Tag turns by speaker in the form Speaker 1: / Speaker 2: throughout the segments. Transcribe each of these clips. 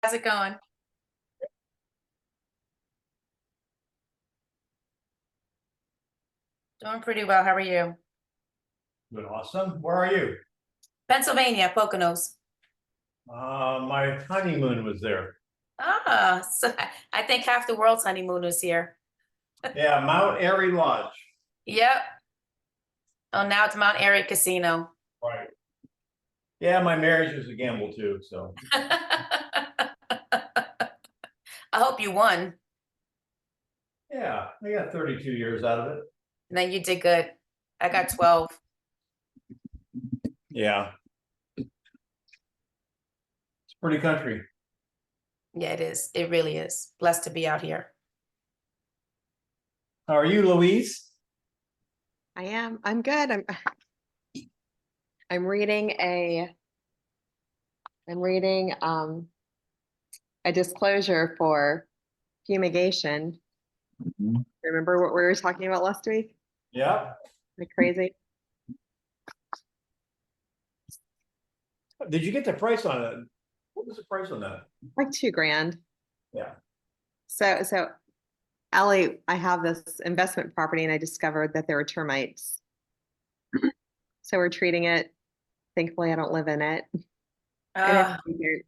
Speaker 1: How's it going? Doing pretty well. How are you?
Speaker 2: Good, awesome. Where are you?
Speaker 1: Pennsylvania, Poconos.
Speaker 2: My honeymoon was there.
Speaker 1: So I think half the world's honeymoon is here.
Speaker 2: Yeah, Mount Airy Lodge.
Speaker 1: Yep. Oh, now it's Mount Airy Casino.
Speaker 2: Right. Yeah, my marriage was a gamble too, so.
Speaker 1: I hope you won.
Speaker 2: Yeah, I got 32 years out of it.
Speaker 1: And then you did good. I got 12.
Speaker 2: Yeah. It's a pretty country.
Speaker 1: Yeah, it is. It really is. Blessed to be out here.
Speaker 2: How are you, Louise?
Speaker 3: I am. I'm good. I'm reading a disclosure for fumigation. Remember what we were talking about last week?
Speaker 2: Yeah.
Speaker 3: Like crazy.
Speaker 2: Did you get the price on it? What was the price on that?
Speaker 3: Like $2,000.
Speaker 2: Yeah.
Speaker 3: So Allie, I have this investment property and I discovered that there were termites. So we're treating it. Thankfully, I don't live in it.
Speaker 1: Uh,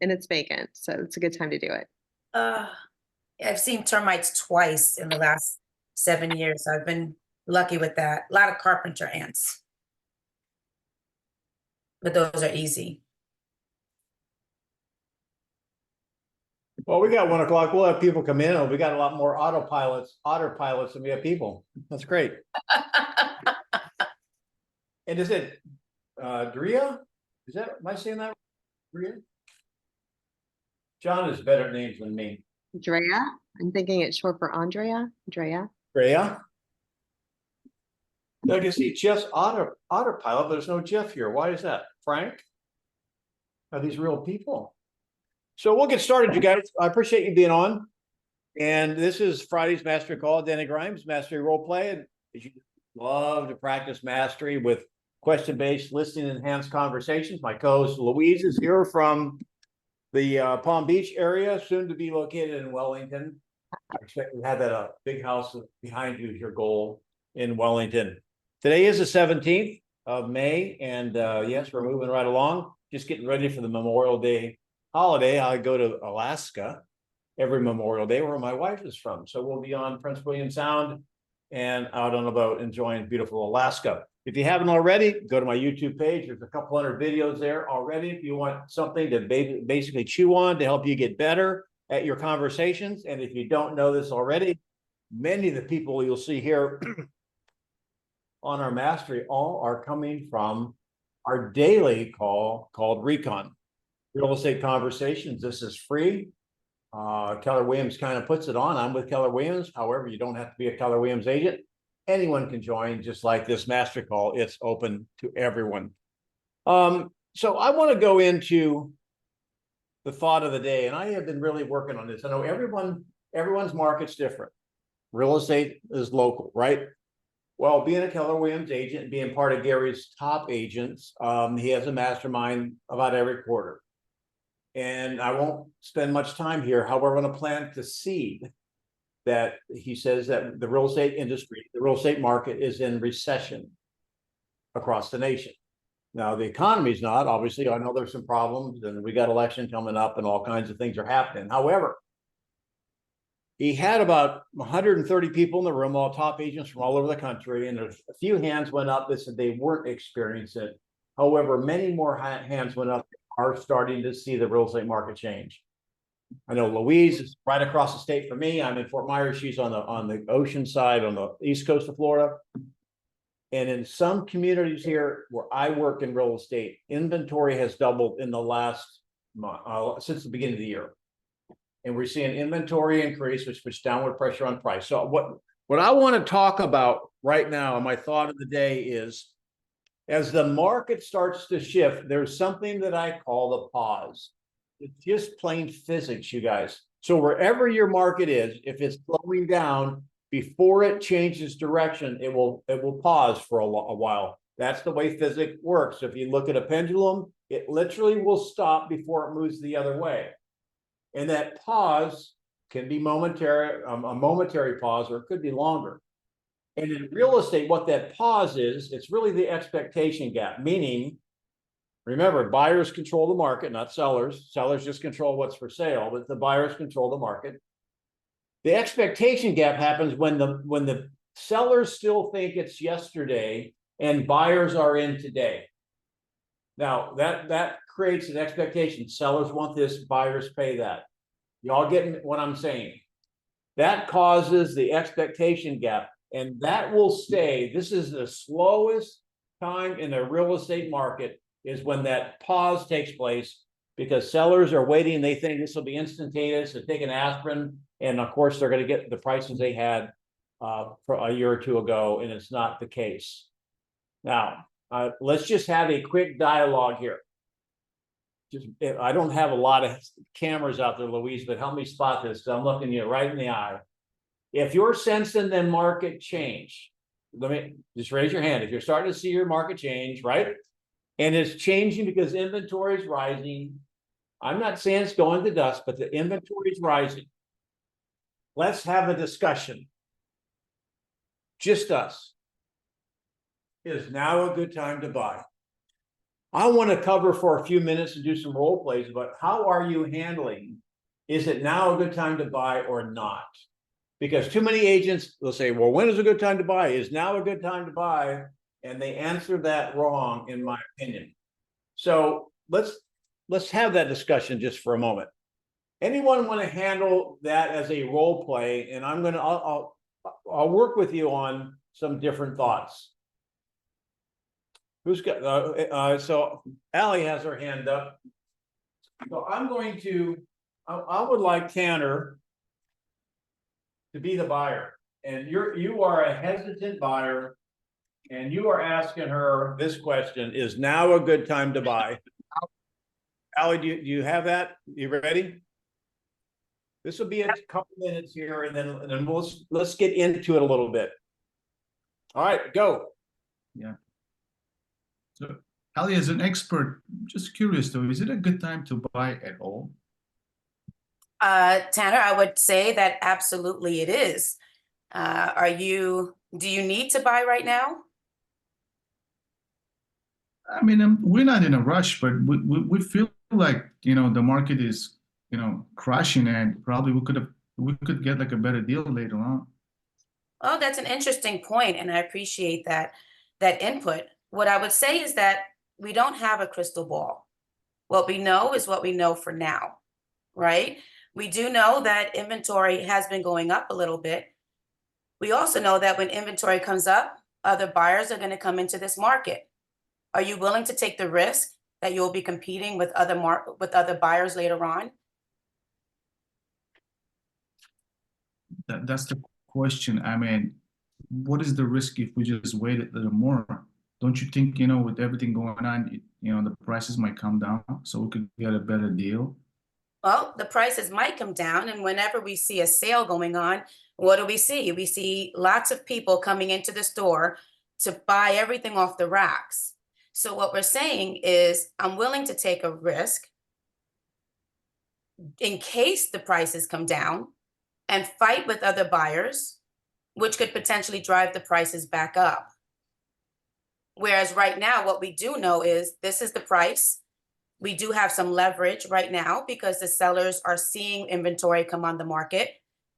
Speaker 3: And it's vacant. So it's a good time to do it.
Speaker 1: I've seen termites twice in the last 7 years. I've been lucky with that. A lot of carpenter ants. But those are easy.
Speaker 2: Well, we got 1 o'clock. We'll have people come in. We got a lot more autopilots than we have people. That's great. And is it Drea? Is that, am I saying that? Drea? John is better at names than me.
Speaker 3: Drea. I'm thinking it's short for Andrea. Drea.
Speaker 2: Drea? No, you see Jeff's autopilot, but there's no Jeff here. Why is that? Frank? Are these real people? So we'll get started, you guys. I appreciate you being on. And this is Friday's Mastery Call, Denny Grimes, Mastery Role Play. And you love to practice mastery with question-based, listening-enhanced conversations. My co-host Louise is here from the Palm Beach area, soon to be located in Wellington. I expect we have that big house behind you is your goal in Wellington. Today is the 17th of May, and yes, we're moving right along. Just getting ready for the Memorial Day holiday. I go to Alaska every Memorial Day, where my wife is from. So we'll be on Prince William Sound and out on a boat enjoying beautiful Alaska. If you haven't already, go to my YouTube page. There's a couple hundred videos there already. If you want something to basically chew on to help you get better at your conversations. And if you don't know this already, many of the people you'll see here on our mastery all are coming from our daily call called Recon. Real Estate Conversations. This is free. Keller Williams kind of puts it on. I'm with Keller Williams. However, you don't have to be a Keller Williams agent. Anyone can join, just like this master call. It's open to everyone. So I want to go into the thought of the day, and I have been really working on this. I know everyone's market's different. Real estate is local, right? Well, being a Keller Williams agent and being part of Gary's top agents, he has a mastermind about every quarter. And I won't spend much time here. However, I'm going to plant the seed that he says that the real estate industry, the real estate market is in recession across the nation. Now, the economy's not, obviously. I know there's some problems and we got election coming up and all kinds of things are happening. However, he had about 130 people in the room, all top agents from all over the country. And a few hands went up that said they weren't experiencing it. However, many more hands went up are starting to see the real estate market change. I know Louise is right across the state from me. I'm in Fort Myers. She's on the ocean side on the east coast of Florida. And in some communities here where I work in real estate, inventory has doubled in the last month, since the beginning of the year. And we're seeing inventory increase, which puts downward pressure on price. So what I want to talk about right now, and my thought of the day is, as the market starts to shift, there's something that I call the pause. It's just plain physics, you guys. So wherever your market is, if it's slowing down, before it changes direction, it will pause for a while. That's the way physics works. If you look at a pendulum, it literally will stop before it moves the other way. And that pause can be momentary, a momentary pause, or it could be longer. And in real estate, what that pause is, it's really the expectation gap, meaning, remember, buyers control the market, not sellers. Sellers just control what's for sale, but the buyers control the market. The expectation gap happens when the sellers still think it's yesterday and buyers are in today. Now that creates an expectation. Sellers want this, buyers pay that. Y'all getting what I'm saying? That causes the expectation gap, and that will stay. This is the slowest time in the real estate market, is when that pause takes place, because sellers are waiting. They think this will be instantaneous. They take an aspirin, and of course they're going to get the prices they had for a year or two ago, and it's not the case. Now, let's just have a quick dialogue here. I don't have a lot of cameras out there, Louise, but help me spot this, because I'm looking you right in the eye. If you're sensing the market change, let me just raise your hand. If you're starting to see your market change, right? And it's changing because inventory is rising. I'm not saying it's going to dust, but the inventory is rising. Let's have a discussion. Just us. Is now a good time to buy? I want to cover for a few minutes and do some role plays, but how are you handling? Is it now a good time to buy or not? Because too many agents will say, well, when is a good time to buy? Is now a good time to buy? And they answer that wrong, in my opinion. So let's have that discussion just for a moment. Anyone want to handle that as a role play? And I'll work with you on some different thoughts. Who's got, so Allie has her hand up. So I'm going to, I would like Tanner to be the buyer. And you are a hesitant buyer, and you are asking her this question: is now a good time to buy? Allie, do you have that? You ready? This will be a couple minutes here, and then let's get into it a little bit. All right, go.
Speaker 4: Yeah. So, Ali, as an expert, just curious though, is it a good time to buy at all?
Speaker 1: Tanner, I would say that absolutely it is. Do you need to buy right now?
Speaker 4: I mean, we're not in a rush, but we feel like, the market is, crashing, and probably we could get like a better deal later on.
Speaker 1: Oh, that's an interesting point, and I appreciate that input. What I would say is that we don't have a crystal ball. What we know is what we know for now, right? We do know that inventory has been going up a little bit. We also know that when inventory comes up, other buyers are going to come into this market. Are you willing to take the risk that you'll be competing with other buyers later on?
Speaker 4: That's the question. I mean, what is the risk if we just wait a little more? Don't you think, with everything going on, the prices might come down so we could get a better deal?
Speaker 1: Well, the prices might come down, and whenever we see a sale going on, what do? We see lots of people coming into the store to buy everything off the racks. So what we're saying is, I'm willing to take a risk in case the prices come down and fight with other buyers, which could potentially drive the prices back up. Whereas right now, what we do know is this is the price. We do have some leverage right now because the sellers are seeing inventory come on the market.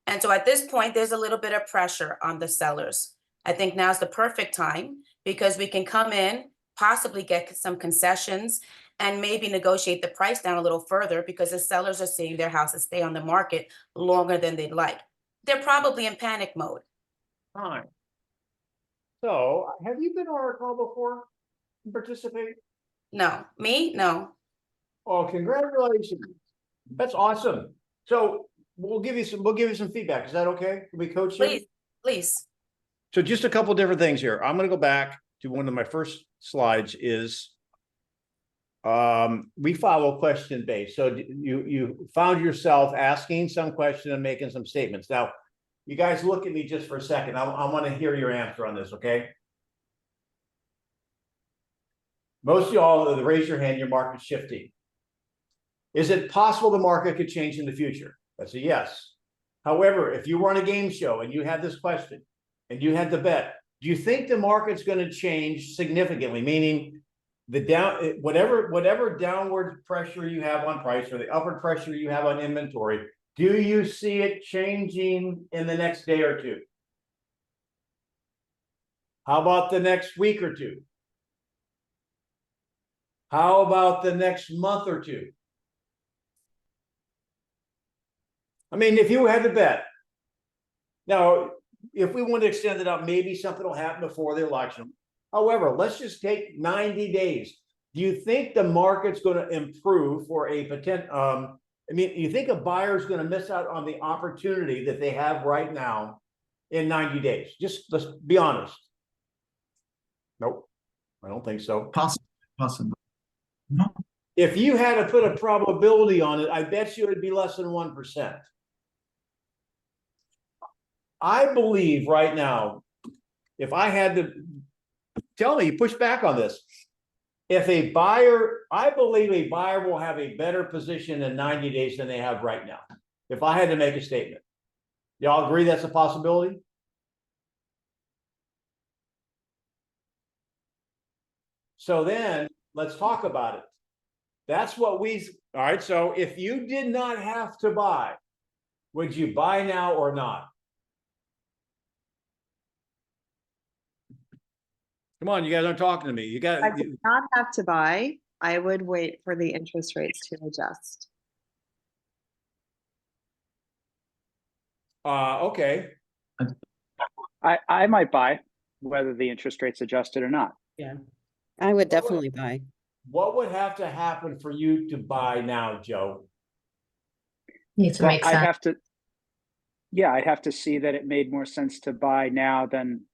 Speaker 1: And so at this point, there's a little bit of pressure on the sellers. I think now's the perfect time because we can come in, possibly get some concessions, and maybe negotiate the price down a little further because the sellers are seeing their houses stay on the market longer than they'd like. They're probably in panic mode.
Speaker 2: Fine. So, have you been on our call before? Participate?
Speaker 1: No, me? No.
Speaker 2: Oh, congratulations. That's awesome. So we'll give you some feedback. Is that okay? Can we coach you?
Speaker 1: Please.
Speaker 2: So just a couple different things here. I'm going to go back to one of my first slides is we follow question based. So you found yourself asking some question and making some statements. Now, you guys look at me just for a second. I want to hear your answer on this, okay? Most of y'all raise your hand, your market's shifting. Is it possible the market could change in the future? That's a yes. However, if you were on a game show and you had this question and you had to bet, do you think the market's going to change significantly? Meaning the whatever downward pressure you have on price or the upward pressure you have on inventory, do you see it changing in the next day or two? How about the next week or two? How about the next month or two? I mean, if you had to bet, now, if we want to extend it out, maybe something will happen before the election. However, let's just take 90 days. Do you think the market's going to improve for a potential? I mean, you think a buyer is going to miss out on the opportunity that they have right now in 90 days? Just let's be honest. Nope, I don't think so.
Speaker 4: Possible. No.
Speaker 2: If you had to put a probability on it, I bet you it'd be less than 1%. I believe right now, if I had to tell me, push back on this. If a buyer, I believe a buyer will have a better position in 90 days than they have right now. If I had to make a statement, y'all agree that's a possibility? So then let's talk about it. That's what all right. So if you did not have to buy, would you buy now or not? Come on, you guys aren't talking to me. You got.
Speaker 3: I would not have to buy. I would wait for the interest rates to adjust.
Speaker 2: Okay.
Speaker 5: I might buy whether the interest rate's adjusted or not.
Speaker 1: Yeah.
Speaker 6: I would definitely buy.
Speaker 2: What would have to happen for you to buy now, Joe?
Speaker 7: Needs to
Speaker 5: But
Speaker 7: make
Speaker 5: I'd
Speaker 7: sense.
Speaker 5: have to, yeah, I'd have to see that it made more sense to buy now than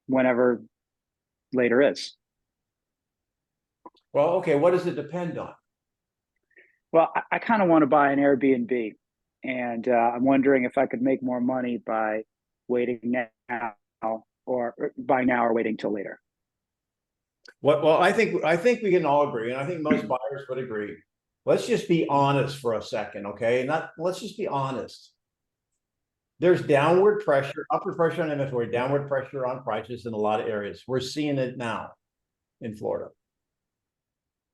Speaker 5: whenever later is.
Speaker 2: Well, okay. What does it depend on?
Speaker 5: Well, I kind of want to buy an Airbnb, and I'm wondering if I could make more money by waiting now or buy now or waiting till later.
Speaker 2: Well, I think we can all agree, and I think most buyers would agree. Let's just be honest for a second, okay? Let's just be honest. There's downward pressure, upward pressure on inventory, downward pressure on prices in a lot of areas. We're seeing it now in Florida.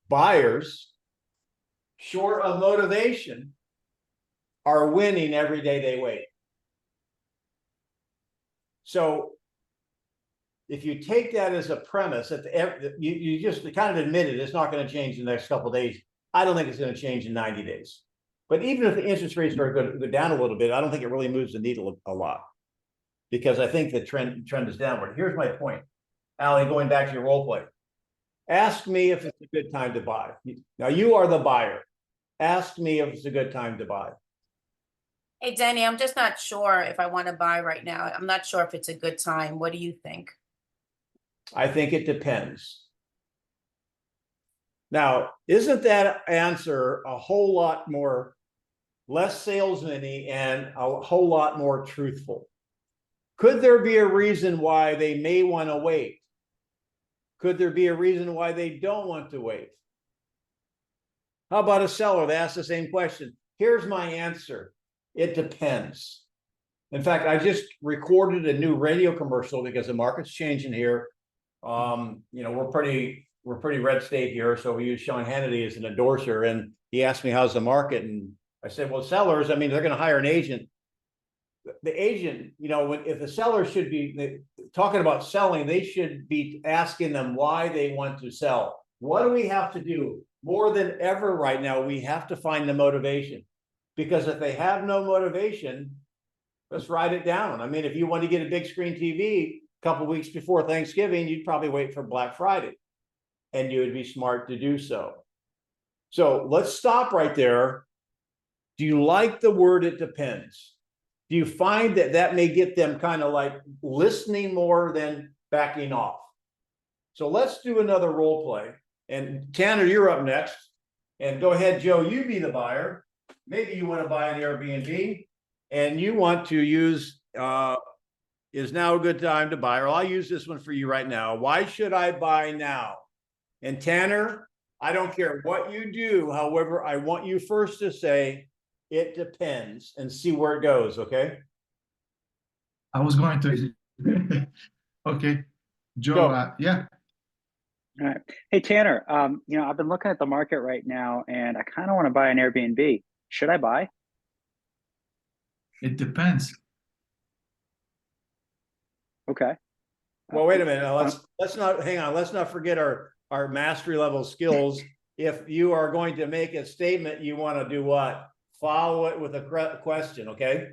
Speaker 2: Buyers, short of motivation, are winning every day they wait. So if you take that as a premise that you just kind of admitted it's not going to change in the next couple of days, I don't think it's going to change in 90 days. But even if the interest rates are going to go down a little bit, I don't think it really moves the needle a lot, because I think the trend is downward. Here's my point, Allie, going back to your role play. Ask me if it's a good time to buy. Now you are the buyer. Ask me if it's a good time to buy.
Speaker 1: Hey, Denny, I'm just not sure if I want to buy right now. I'm not sure if it's a good time. What do you think?
Speaker 2: I think it depends. Now, isn't that answer a whole lot more, less salesman-y and a whole lot more truthful? Could there be a reason why they may want to wait? Could there be a reason why they don't want to wait? How about a seller? They ask the same question. Here's my answer. It depends. In fact, I just recorded a new radio commercial because the market's changing here. We're pretty red state here, so we use Sean Hannity as an endorser, and he asked me how's the market, and I said, well, sellers, I mean, they're going to hire an agent. The agent, if the seller should be talking about selling, they should be asking them why they want to sell. What do we have to do? More than ever right now, we have to find the motivation, because if they have no motivation, let's write it down. I mean, if you want to get a big screen TV a couple weeks before Thanksgiving, you'd probably wait for Black Friday, and you would be smart to do so. So let's stop right there. Do you like the word "it depends"? Do you find that may get them kind of like listening more than backing off? So let's do another role play. And Tanner, you're up next. And go ahead, Joe, you be the buyer. Maybe you want to buy an Airbnb and you want to use, is now a good time to buy? Or I'll use this one for you right now. Why should I buy now? And Tanner, I don't care what you do. However, I want you first to say it depends and see where it goes. Okay.
Speaker 4: I was going to. Okay, Joe.
Speaker 2: Go.
Speaker 4: Yeah,
Speaker 5: All right. Hey, Tanner, I've been looking at the market right now and I kind of want to buy an Airbnb. Should I buy?
Speaker 4: it depends.
Speaker 5: Okay.
Speaker 2: Well, wait a minute. Now,
Speaker 5: Uh,
Speaker 2: let's not hang on. Let's not forget our mastery level skills. If you are going to make a statement, you want to do what? Follow it with a question. Okay.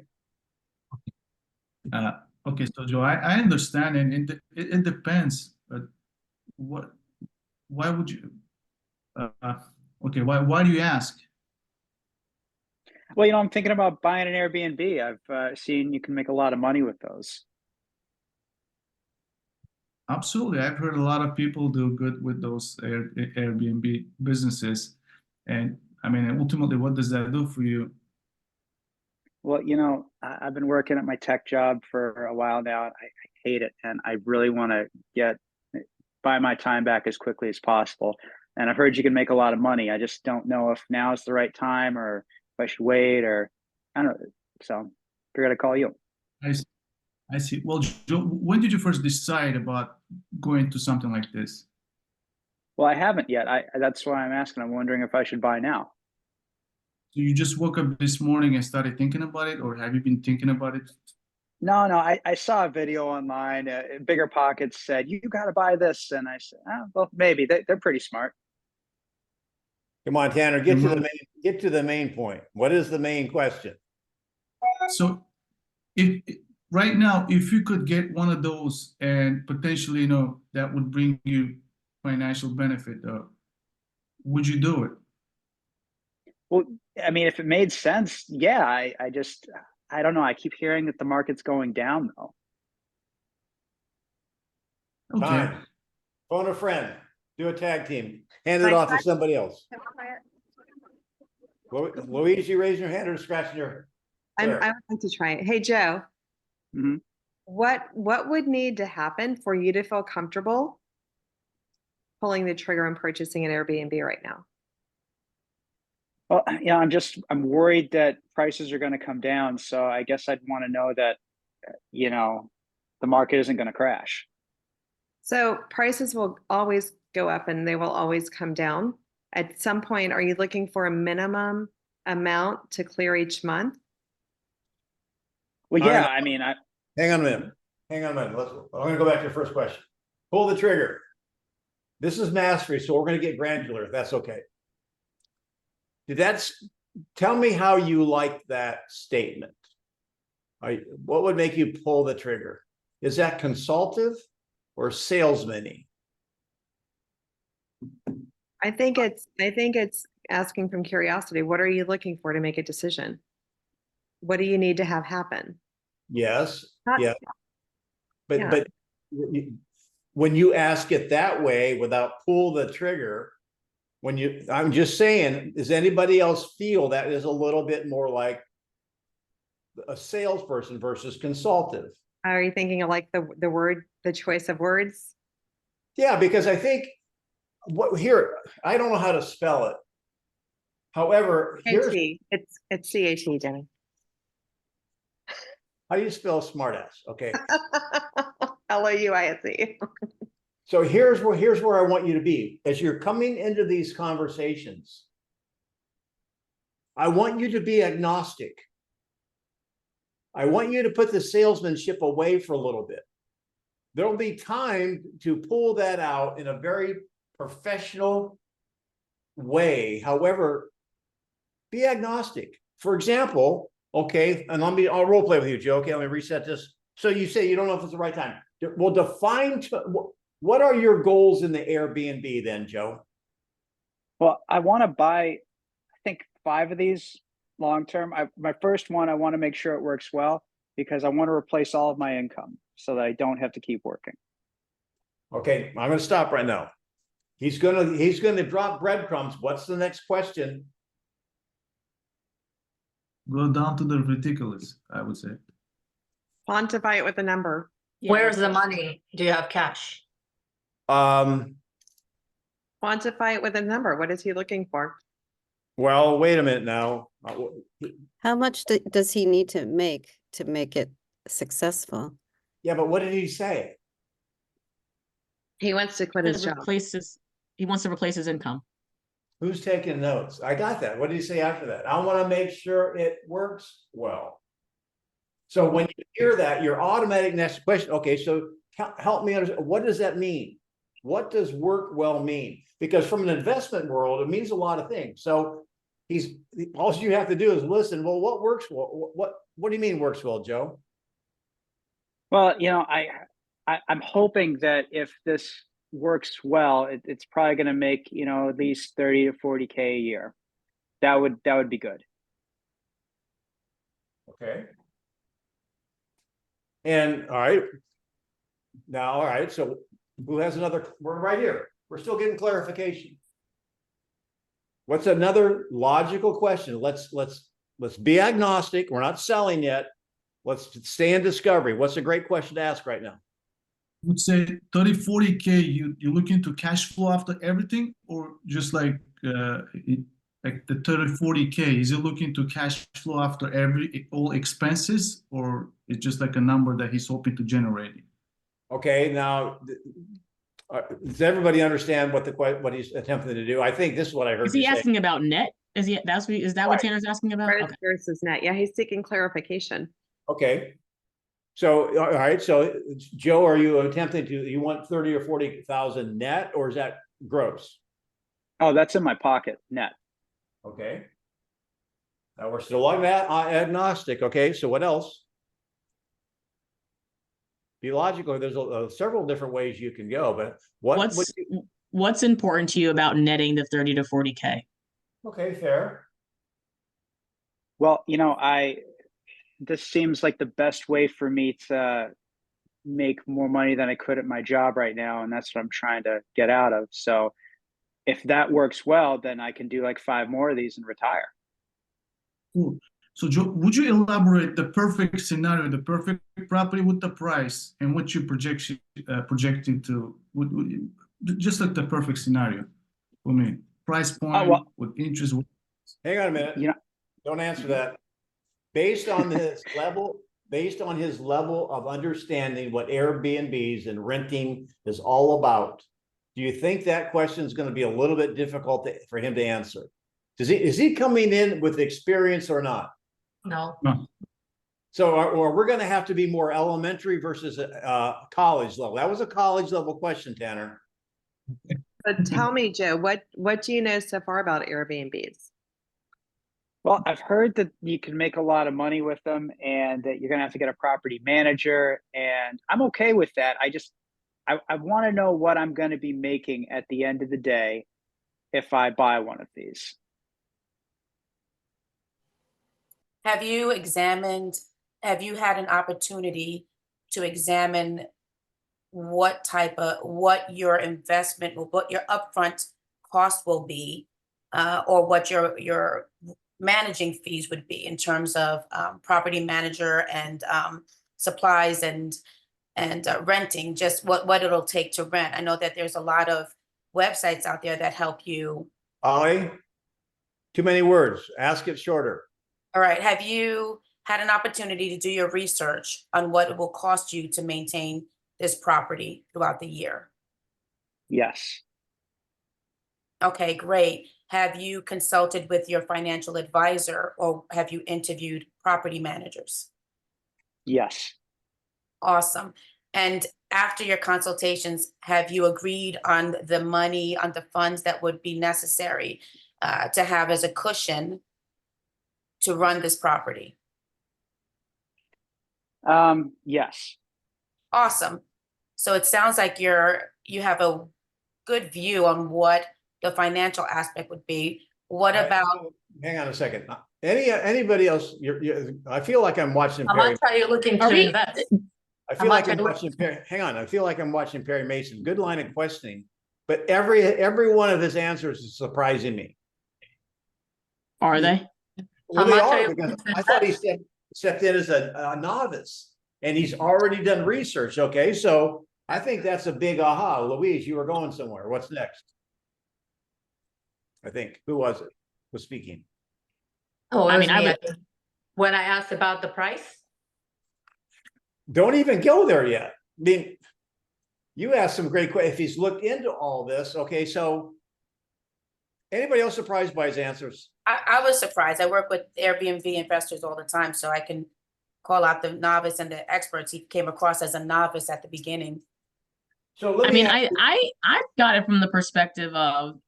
Speaker 4: Okay, so Joe, I understand, and it depends. But what? Why would you? Okay, why do you ask?
Speaker 5: Well, I'm thinking about buying an Airbnb. I've seen you can make a lot of money with those.
Speaker 4: Absolutely, I've heard a lot of people do good with those Airbnb businesses, and I mean, ultimately, what does that do for you?
Speaker 5: Well, I've been working at my tech job for a while now, and I hate it, and I really want to buy my time back as quickly as possible. And I've heard you can make a lot of money. I just don't know if now is the right time or if I should wait or I don't know. So figured I'd call you.
Speaker 4: I see. I see. Well, Joe, when did you first decide about going to something like this?
Speaker 5: Well, I haven't yet. That's why I'm asking. I'm wondering if I should buy now.
Speaker 4: So you just woke up this morning and started thinking about it, or have you been thinking about it?
Speaker 5: No, I saw a video online. Bigger Pockets said you got to buy this, and I said, well, maybe they're pretty smart.
Speaker 2: Come on, Tanner. Get to the main point. What is the main question?
Speaker 4: So, if right now, if you could get one of those and potentially, that would bring you financial benefit, would you do it?
Speaker 5: Well, I mean, if it made sense, yeah. I don't know. I keep hearing that the market's going down, though.
Speaker 4: Okay.
Speaker 2: Time. Phone a friend. Do a tag team. Hand it off to somebody else. Louise, you raising your hand or scratching your
Speaker 3: I
Speaker 2: hair?
Speaker 3: would like to try it. Hey, Joe.
Speaker 5: Mhm.
Speaker 3: What would need to happen for you to feel comfortable pulling the trigger and purchasing an Airbnb right now?
Speaker 5: Well, I'm worried that prices are going to come down. So I guess I'd want to know that, the market isn't going to crash.
Speaker 3: So prices will always go up and they will always come down. At some point, are you looking for a minimum amount to clear each month?
Speaker 5: Well,
Speaker 2: All
Speaker 5: yeah,
Speaker 2: right.
Speaker 5: I mean,
Speaker 2: Hang on a minute. I'm going to go back to your first question. Pull the trigger. This is mastery, so we're going to get granular. If that's okay. Tell me how you like that statement. What would make you pull the trigger? Is that consultative or salesman-y?
Speaker 3: I think it's asking from curiosity. What are you looking for to make a decision? What do you need to have happen?
Speaker 2: Yes.
Speaker 3: Not-
Speaker 2: Yeah.
Speaker 3: Yeah.
Speaker 2: But when you ask it that way without pull the trigger, I'm just saying, does anybody else feel that is a little bit more like a salesperson versus consultative?
Speaker 3: Are you thinking of like the choice of words?
Speaker 2: Yeah, because I think I don't know how to spell it. However, here's
Speaker 3: It's CHE, Denny.
Speaker 2: how do you spell smartass? Okay.
Speaker 3: LOUISE.
Speaker 2: So here's where I want you to be. As you're coming into these conversations, I want you to be agnostic. I want you to put the salesmanship away for a little bit. There'll be time to pull that out in a very professional way. However, be agnostic. For example, okay, and I'll role play with you, Joe. Okay, let me reset this. So you say you don't know if it's the right time. Well, what are your goals in the Airbnb then, Joe?
Speaker 5: well, I want to buy, I think 5 of these long term. My first one, I want to make sure it works well because I want to replace all of my income so that I don't have to keep working.
Speaker 2: Okay, I'm going to stop right now. He's gonna drop breadcrumbs. What's the next question?
Speaker 4: Go down to the ridiculous, I would say.
Speaker 3: Quantify it with a number.
Speaker 7: Where's the money? Do you have cash?
Speaker 3: quantify it with a number. What is he looking for?
Speaker 2: Well, wait a minute now.
Speaker 6: How much does he need to make it successful?
Speaker 2: Yeah, but what did he say?
Speaker 3: He wants to quit his
Speaker 8: To
Speaker 3: job.
Speaker 8: replace his, he wants to replace his income.
Speaker 2: Who's taking notes? I got that. What did he say after that? I want to make sure it works well. So when you hear that, your automatic next question, okay, so help me understand, what does that mean? What does work well mean? Because from an investment world, it means a lot of things. So all you have to do is listen. Well, what works well? What do you mean works well, Joe?
Speaker 5: Well, I'm hoping that if this works well, it's probably going to make, at least 30 to 40K a year. That would be good.
Speaker 2: Okay. And all right. Now, all right. So who has another? We're right here. We're still getting clarification. What's another logical question? Let's be agnostic. We're not selling yet. Let's stay in discovery. What's a great question to ask right now?
Speaker 4: I would say 30, 40K, you're looking to cash flow after everything, or just like like the 30, 40K, is he looking to cash flow after all expenses, or it's just like a number that he's hoping to generate?
Speaker 2: Okay, now does everybody understand what he's attempting to do? I think this is what I heard
Speaker 8: Is he
Speaker 2: you say.
Speaker 8: asking about net? Is that what Tanner's asking about?
Speaker 3: Gross
Speaker 8: Okay.
Speaker 3: versus net. Yeah, he's seeking clarification.
Speaker 2: Okay. So, all right. So, Joe, are you attempting to? You want 30 or 40,000 net, or is that gross?
Speaker 5: Oh, that's in my pocket, net.
Speaker 2: Okay. Now we're still on that agnostic. Okay. So, what else? Be logical. There's several different ways you can go, but
Speaker 8: what's important to you about netting the 30 to 40K?
Speaker 2: Okay, fair.
Speaker 5: Well, this seems like the best way for me to make more money than I could at my job right now, and that's what I'm trying to get out of. So if that works well, then I can do like 5 more of these and retire.
Speaker 4: Cool. So Joe, would you elaborate the perfect scenario, the perfect property with the price, and what you're projecting to, just like the perfect scenario for me? Price point, with interest.
Speaker 2: Hang on a minute. Don't answer that. Based on his level of understanding what Airbnbs and renting is all about, do you think that question is going to be a little bit difficult for him to answer? Is he coming in with experience or not?
Speaker 8: No.
Speaker 2: So, or we're going to have to be more elementary versus college level. That was a college level question, Tanner.
Speaker 3: But tell me, Joe, what do you know so far about Airbnbs?
Speaker 5: Well, I've heard that you can make a lot of money with them and that you're going to have to get a property manager, and I'm okay with that. I want to know what I'm going to be making at the end of the day if I buy one of these.
Speaker 1: Have you had an opportunity to examine what your investment, what your upfront cost will be, or what your managing fees would be in terms of property manager and supplies and renting, just what it'll take to rent? I know that there's a lot of websites out there that help you.
Speaker 2: Ollie, too many words. Ask it shorter.
Speaker 1: All right. Have you had an opportunity to do your research on what it will cost you to maintain this property throughout the year?
Speaker 5: Yes.
Speaker 1: Okay, great. Have you consulted with your financial advisor, or have you interviewed property managers?
Speaker 5: Yes.
Speaker 1: Awesome. And after your consultations, have you agreed on the money, on the funds that would be necessary to have as a cushion to run this property?
Speaker 5: Yes.
Speaker 1: Awesome. So it sounds like you have a good view on what the financial aspect would be. What about?
Speaker 2: Hang on a second. Anybody else? I feel like I'm watching.
Speaker 7: How much are you looking to invest?
Speaker 2: I feel like I'm watching. Hang on. I feel like I'm watching Perry Mason. Good line of questioning, but every one of his answers is surprising me.
Speaker 8: Are they?
Speaker 2: Well,
Speaker 7: How
Speaker 2: they
Speaker 7: much
Speaker 2: are,
Speaker 7: are you
Speaker 2: because I thought he stepped in as a novice, and he's already done research. Okay, so I think that's a big aha. Louise, you were going somewhere. What's next? I think. Who was it? Was speaking?
Speaker 7: Oh,
Speaker 8: I
Speaker 7: it
Speaker 8: mean,
Speaker 7: was
Speaker 8: I
Speaker 7: me.
Speaker 8: would-
Speaker 7: When I asked about the price,
Speaker 2: Don't even go there yet. I mean, you asked some great questions. If he's looked into all this, okay, so anybody else surprised by his answers?
Speaker 1: I was surprised. I work with Airbnb investors all the time, so I can call out the novice and the experts. He came across as a novice at the beginning.
Speaker 2: So let
Speaker 8: I
Speaker 2: me
Speaker 8: mean,
Speaker 2: ask,
Speaker 8: I got it from the perspective of,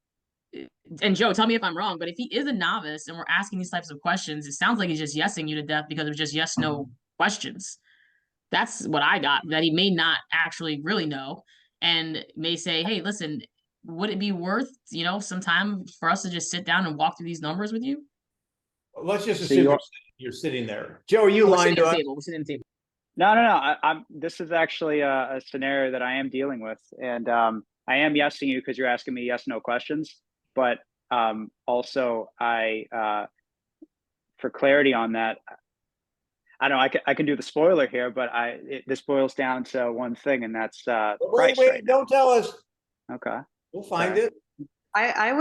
Speaker 8: and Joe, tell me if I'm wrong, but if he is a novice and we're asking these types of questions, it sounds like he's just yesing you to death because of just yes, no questions. That's what I got, that he may not actually really know and may say, hey, listen, would it be worth, some time for us to just sit down and walk through these numbers with you?
Speaker 2: let's just
Speaker 5: So
Speaker 2: assume
Speaker 5: you're-
Speaker 2: you're sitting there. Joe, are you
Speaker 8: We're
Speaker 2: lying
Speaker 8: sitting
Speaker 2: to
Speaker 8: at
Speaker 2: us?
Speaker 8: the table. We're sitting at the table.
Speaker 5: No. This is actually a scenario that I am dealing with, and I am yesing you because you're asking me yes no questions. But also, for clarity on that, I don't know. I can do the spoiler here, but this boils down to one thing, and that's price
Speaker 2: Wait,
Speaker 5: right now.
Speaker 2: don't tell us.
Speaker 5: Okay.
Speaker 2: We'll find
Speaker 5: Sorry.
Speaker 2: it.
Speaker 3: I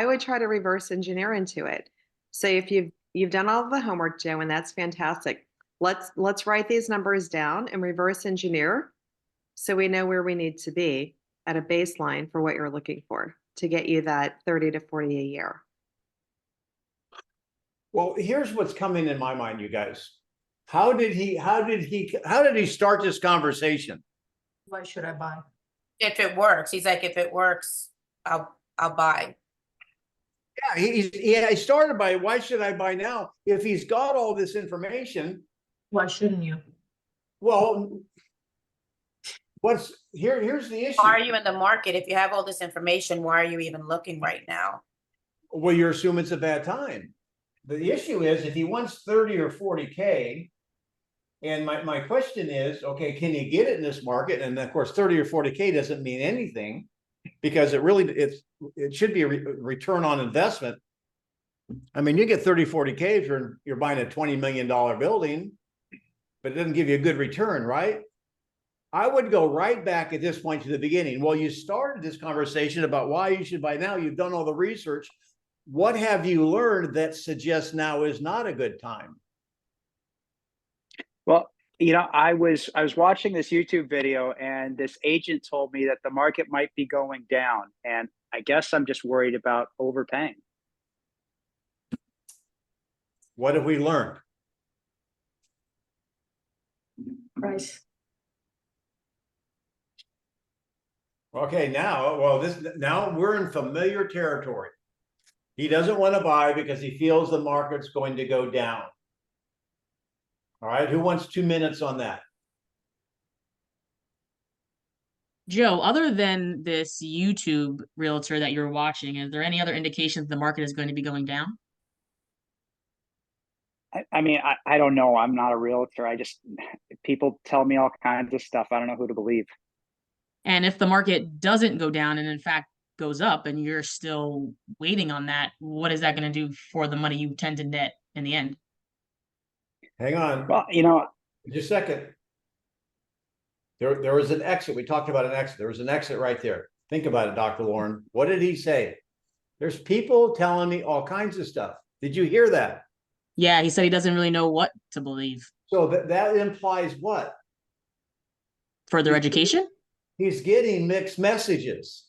Speaker 3: would try to reverse engineer into it. So if you've done all of the homework, Joe, and that's fantastic. Let's write these numbers down and reverse engineer so we know where we need to be at a baseline for what you're looking for to get you that 30 to 40 a year.
Speaker 2: Well, here's what's coming in my mind, you guys. How did he start this conversation?
Speaker 7: why should I buy?
Speaker 1: If it works, he's like, if it works, I'll buy.
Speaker 2: Yeah, he started by, why should I buy now? If he's got all this information,
Speaker 7: Why shouldn't you?
Speaker 2: well, here's the issue.
Speaker 1: Why are you in the market? If you have all this information, why are you even looking right now?
Speaker 2: Well, you're assuming it's a bad time. The issue is if he wants 30 or 40K, and my question is, okay, can you get it in this market? And of course, 30 or 40K doesn't mean anything because it should be a return on investment. I mean, you get 30, 40K if you're buying a $20 million building, but it doesn't give you a good return, right? I would go right back at this point to the beginning. Well, you started this conversation about why you should buy now. You've done all the research. What have you learned that suggests now is not a good time?
Speaker 5: Well, I was watching this YouTube video, and this agent told me that the market might be going down, and I guess I'm just worried about overpaying.
Speaker 2: What have we learned?
Speaker 7: Price.
Speaker 2: Okay, now we're in familiar territory. He doesn't want to buy because he feels the market's going to go down. All right, who wants 2 minutes on that?
Speaker 8: Joe, other than this YouTube realtor that you're watching, is there any other indications the market is going to be going down?
Speaker 5: I mean, I don't know. I'm not a realtor. People tell me all kinds of stuff. I don't know who to believe.
Speaker 8: And if the market doesn't go down and in fact goes up and you're still waiting on that, what is that going to do for the money you tend to net in the end?
Speaker 2: Hang on.
Speaker 5: Well,
Speaker 2: Just a second. There was an exit. We talked about an exit. There was an exit right there. Think about it, Dr. Lauren. What did he say? There's people telling me all kinds of stuff. Did you hear that?
Speaker 8: Yeah, he said he doesn't really know what to believe.
Speaker 2: So that implies what?
Speaker 8: Further education?
Speaker 2: He's getting mixed messages.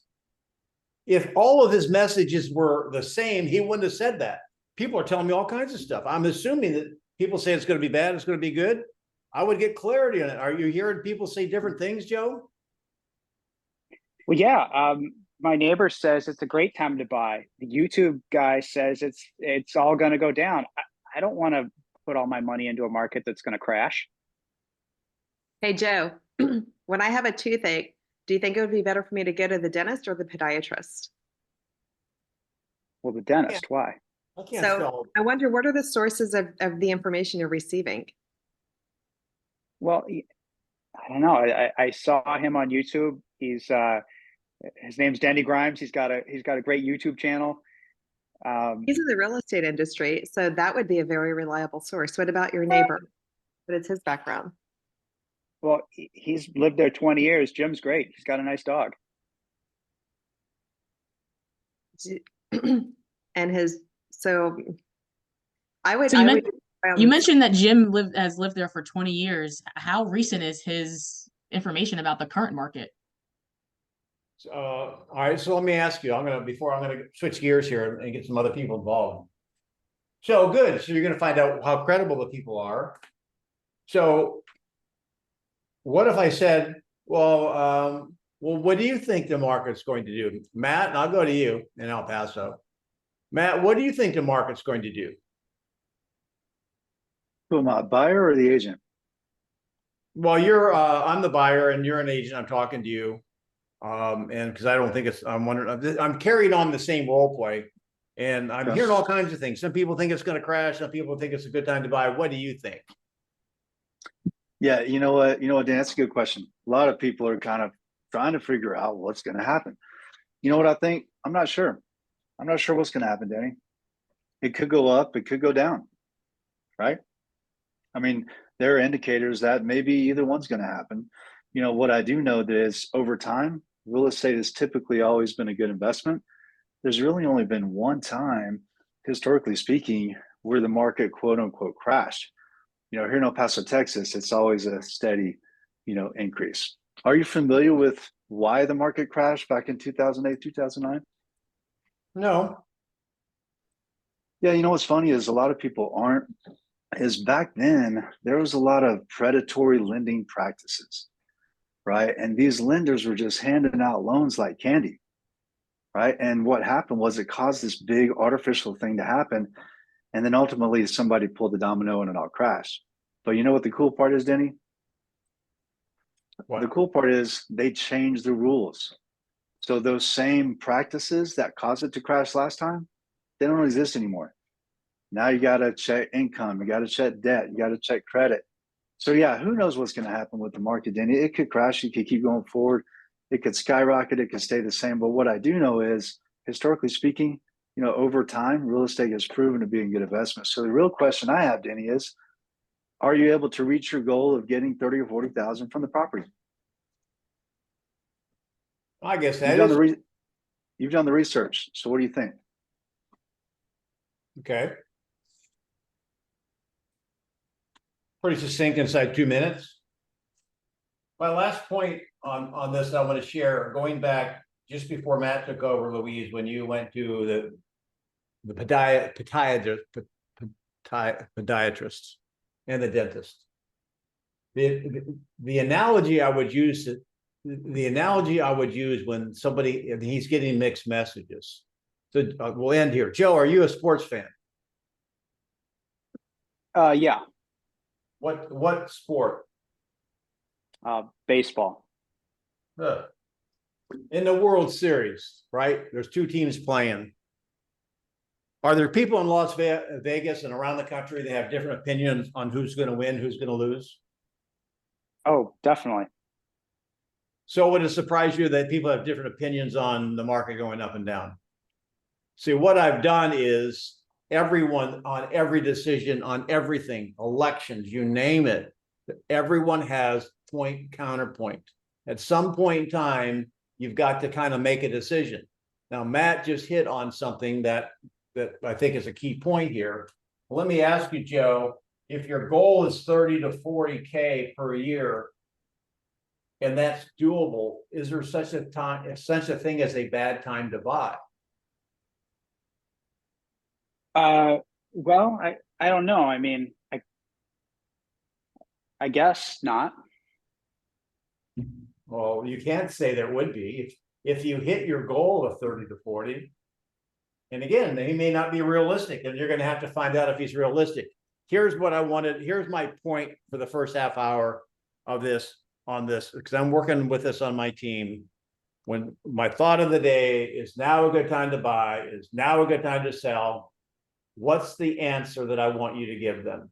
Speaker 2: If all of his messages were the same, he wouldn't have said that. People are telling me all kinds of stuff. I'm assuming that people say it's going to be bad, it's going to be good. I would get clarity on it. Are you hearing people say different things, Joe?
Speaker 5: well, yeah. My neighbor says it's a great time to buy. The YouTube guy says it's all going to go down. I don't want to put all my money into a market that's going to crash.
Speaker 3: Hey, Joe, when I have a toothache, do you think it would be better for me to go to the dentist or the podiatrist?
Speaker 5: Well, the dentist, why?
Speaker 2: I can't
Speaker 3: So
Speaker 2: spell.
Speaker 3: I wonder, what are the sources of the information you're receiving?
Speaker 5: Well, I don't know. I saw him on YouTube. His name's Denny Grimes. He's got a great YouTube channel.
Speaker 3: He's in the real estate industry, so that would be a very reliable source. What about your neighbor? What is his background?
Speaker 5: Well, he's lived there 20 years. Jim's great. He's got a nice dog.
Speaker 3: and so I would,
Speaker 8: So you
Speaker 3: I
Speaker 8: meant-
Speaker 3: would.
Speaker 8: You mentioned that Jim has lived there for 20 years. How recent is his information about the current market?
Speaker 2: All right, so let me ask you, I'm gonna switch gears here and get some other people involved. So good, so you're gonna find out how credible the people are. So what if I said, well, what do you think the market's going to do? Matt, and I'll go to you in El Paso. Matt, what do you think the market's going to do?
Speaker 9: Who am I, buyer or the agent?
Speaker 2: Well, I'm the buyer and you're an agent, I'm talking to you. And because I don't think I'm wondering, I'm carried on the same role play. And I'm
Speaker 9: Okay.
Speaker 2: hearing all kinds of things. Some people think it's going to crash. Some people think it's a good time to buy. What do you think?
Speaker 9: Yeah, you know what, Dan, that's a good question. A lot of people are kind of trying to figure out what's going to happen. You know what I think? I'm not sure. I'm not sure what's going to happen, Danny. It could go up, it could go down, right? I mean, there are indicators that maybe either one's going to happen. You know, what I do know is over time, real estate has typically always been a good investment. There's really only been one time, historically speaking, where the market quote unquote crashed. You know, here in El Paso, Texas, it's always a steady, increase. Are you familiar with why the market crashed back in 2008, 2009?
Speaker 2: No.
Speaker 9: Yeah, you know what's funny is a lot of people aren't, is back then there was a lot of predatory lending practices, right? And these lenders were just handing out loans like candy, right? And what happened was it caused this big artificial thing to happen. And then ultimately somebody pulled the domino and it all crashed. But you know what the cool part is, Denny?
Speaker 2: What?
Speaker 9: The cool part is they changed the rules. So those same practices that caused it to crash last time, they don't exist anymore. Now you got to check income, you got to check debt, you got to check credit. So yeah, who knows what's going to happen with the market, Denny? It could crash, it could keep going forward, it could skyrocket, it could stay the same. But what I do know is, historically speaking, over time, real estate has proven to be a good investment. So the real question I have, Denny, is, are you able to reach your goal of getting 30 or 40,000 from the property?
Speaker 2: I guess
Speaker 9: You've done the research. So what do you think?
Speaker 2: Okay. Pretty succinct inside 2 minutes. My last point on this I want to share, going back just before Matt took over, Louise, when you went to the podiatrist and the dentist. The analogy I would use when somebody, he's getting mixed messages. So we'll end here. Joe, are you a sports fan?
Speaker 5: Yeah.
Speaker 2: What sport?
Speaker 5: Baseball.
Speaker 2: In the World Series, right? There's two teams playing. Are there people in Las Vegas and around the country that have different opinions on who's going to win, who's going to lose?
Speaker 5: Oh, definitely.
Speaker 2: So would it surprise you that people have different opinions on the market going up and down? See, what I've done is everyone on every decision, on everything, elections, you name it, everyone has point counterpoint. At some point in time, you've got to kind of make a decision. Now, Matt just hit on something that I think is a key point here. Let me ask you, Joe, if your goal is 30 to 40K per year, and that's doable, is there such a thing as a bad time to buy?
Speaker 5: Well, I don't know. I mean, I guess not.
Speaker 2: Well, you can't say there would be. If you hit your goal of 30 to 40, and again, he may not be realistic, and you're going to have to find out if he's realistic. Here's what I wanted. Here's my point for the first half hour of this, because I'm working with this on my team. When my thought of the day is now a good time to buy, is now a good time to sell. What's the answer that I want you to give them?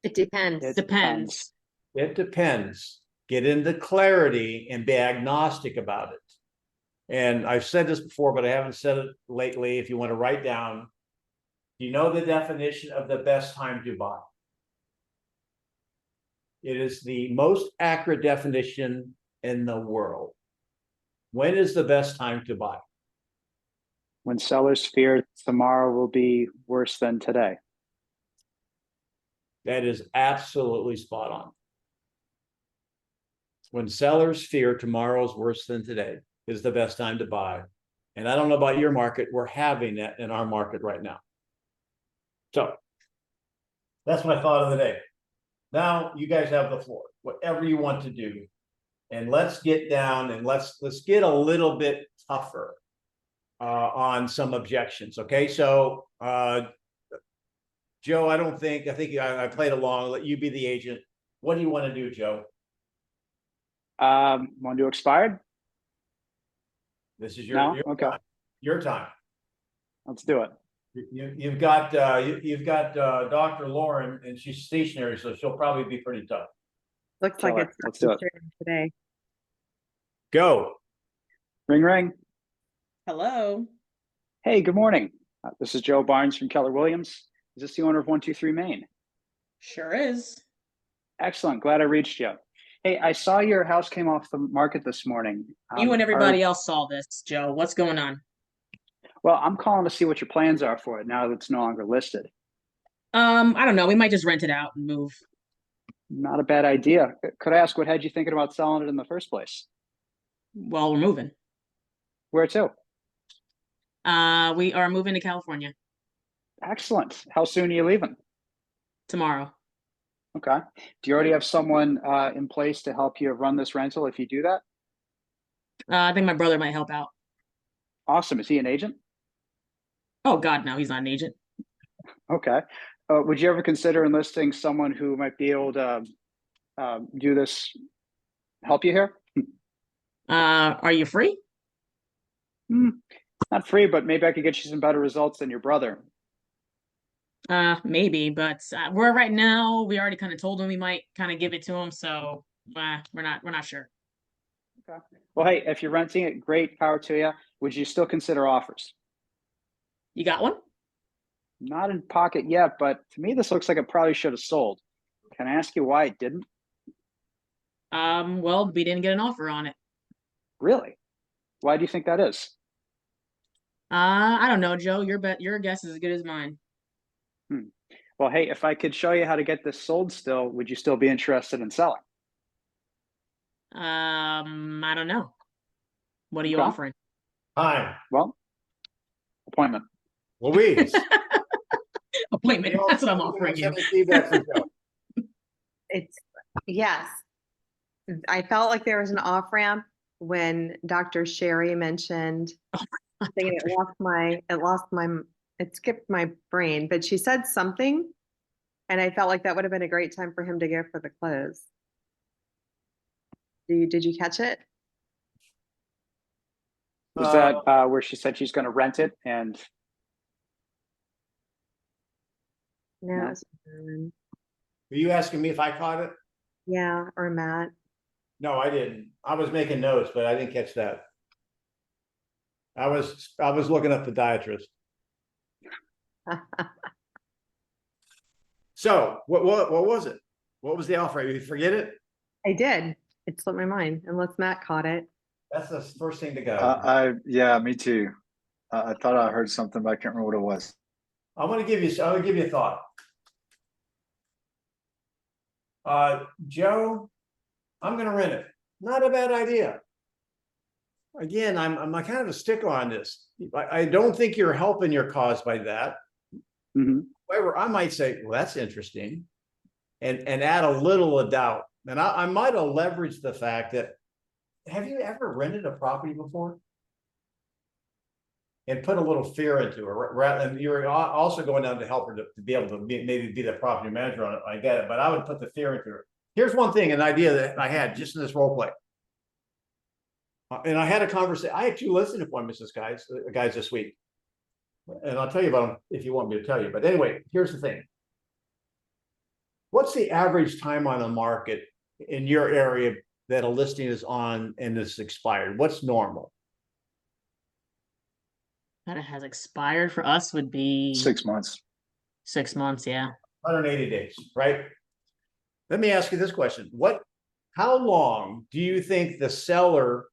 Speaker 7: It depends.
Speaker 5: It
Speaker 8: Depends.
Speaker 2: It depends. Get into clarity and be agnostic about it. And I've said this before, but I haven't said it lately. If you want to write down, do you know the definition of the best time to buy? It is the most accurate definition in the world. When is the best time to buy?
Speaker 5: When sellers fear tomorrow will be worse than today.
Speaker 2: That is absolutely spot on. When sellers fear tomorrow's worse than today is the best time to buy. And I don't know about your market, we're having that in our market right now. So that's my thought of the day. Now you guys have the floor, whatever you want to do. And let's get down and let's get a little bit tougher on some objections. Okay, so Joe, I think I played along. I'll let you be the agent. What do you want to do, Joe?
Speaker 5: Want to do expired?
Speaker 2: This is
Speaker 5: No?
Speaker 2: your
Speaker 5: Okay.
Speaker 2: time. Your time.
Speaker 5: Let's do it.
Speaker 2: You've got Dr. Lauren, and she's stationary, so she'll probably be pretty tough.
Speaker 3: Looks like
Speaker 5: Killer.
Speaker 3: it's
Speaker 5: Let's do it.
Speaker 3: today.
Speaker 2: Go.
Speaker 5: Ring, ring.
Speaker 8: Hello.
Speaker 5: Hey, good morning. This is Joe Barnes from Keller Williams. Is this the owner of 123 Main?
Speaker 8: Sure is.
Speaker 5: Excellent. Glad I reached you. Hey, I saw your house came off the market this morning.
Speaker 8: You and everybody else saw this, Joe. What's going on?
Speaker 5: Well, I'm calling to see what your plans are for it now that it's no longer listed.
Speaker 8: I don't know. We might just rent it out and move.
Speaker 5: Not a bad idea. Could I ask what had you thinking about selling it in the first place?
Speaker 8: Well, we're moving.
Speaker 5: Where to?
Speaker 8: We are moving to California
Speaker 5: Excellent. How soon are you leaving?
Speaker 8: tomorrow.
Speaker 5: Okay. Do you already have someone in place to help you run this rental if you do that?
Speaker 8: I think my brother might help out.
Speaker 5: Awesome. Is he an agent?
Speaker 8: Oh God, no, he's not an agent.
Speaker 5: Okay. Would you ever consider enlisting someone who might be able to do this, help you here?
Speaker 8: Are you free?
Speaker 5: Not free, but maybe I could get you some better results than your brother.
Speaker 8: Maybe, but we're right now. We already kind of told him we might kind of give it to him, so we're not sure.
Speaker 5: Okay. Well, hey, if you're renting it, great power to you. Would you still consider offers?
Speaker 8: You got one?
Speaker 5: Not in pocket yet, but to me, this looks like it probably should have sold. Can I ask you why it didn't?
Speaker 8: Well, we didn't get an offer on it.
Speaker 5: Really? Why do you think that is?
Speaker 8: I don't know, Joe. Your guess is as good as mine.
Speaker 5: Well, hey, if I could show you how to get this sold still, would you still be interested in selling?
Speaker 8: I don't know. What are you
Speaker 5: Okay.
Speaker 8: offering?
Speaker 2: Time.
Speaker 5: Well, appointment.
Speaker 2: Louise.
Speaker 8: Appointment. That's what I'm offering you.
Speaker 3: It's, yes. I felt like there was an off-ramp when Dr. Sherry mentioned, I think it skipped my brain, but she said something, and I felt like that would have been a great time for him to go for the close. Did you catch it?
Speaker 5: Was that where she said she's going to rent it and
Speaker 3: No.
Speaker 5: No.
Speaker 3: it was,
Speaker 2: Were you asking me if I caught it?
Speaker 3: yeah, or Matt.
Speaker 2: No, I didn't. I was making notes, but I didn't catch that. I was looking up the diatrist. So what was it? What was the offer? You forget it?
Speaker 3: I did. It slipped my mind, unless Matt caught it.
Speaker 2: That's the first thing to go.
Speaker 9: Yeah, me too. I thought I heard something, but I can't remember what it was.
Speaker 2: I'm gonna give you a thought. Joe, I'm gonna rent it. Not a bad idea. Again, I'm kind of a sticker on this. I don't think you're helping your cause by that.
Speaker 5: Mhm.
Speaker 2: However, I might say, well, that's interesting, and add a little of doubt. And I might have leveraged the fact that, have you ever rented a property before? And put a little fear into her, rather than you're also going down to help her to be able to maybe be the property manager on it. I get it, but I would put the fear into her. Here's one thing, an idea that I had just in this role play. And I had a conversation. I had 2 listening appointments, guys this week. And I'll tell you about them if you want me to tell you. But anyway, here's the thing. What's the average time on a market in your area that a listing is on and it's expired? What's normal?
Speaker 8: That it has expired for us would be
Speaker 9: 6 months.
Speaker 8: 6 months. Yeah.
Speaker 2: 180 days, right? Let me ask you this question. How long do you think the seller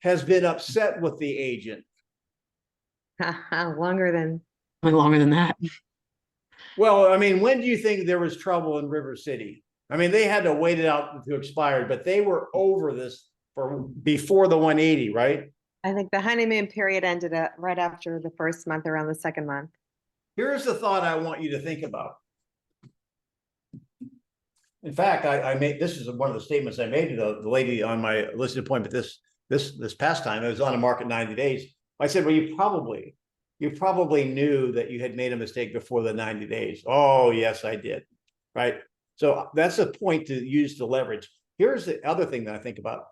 Speaker 2: has been upset with the agent
Speaker 3: Longer than,
Speaker 8: Longer than that.
Speaker 2: Well, I mean, when do you think there was trouble in River City? I mean, they had to wait it out to expire, but they were over this for before the 180, right?
Speaker 3: I think the honeymoon period ended right after the first month, around the second month.
Speaker 2: Here's the thought I want you to think about. In fact, I made, this is one of the statements I made to the lady on my listed appointment this past time. It was on the market 90 days. I said, well, you probably knew that you had made a mistake before the 90 days. Oh, yes, I did. Right. So that's a point to use to leverage. Here's the other thing that I think about.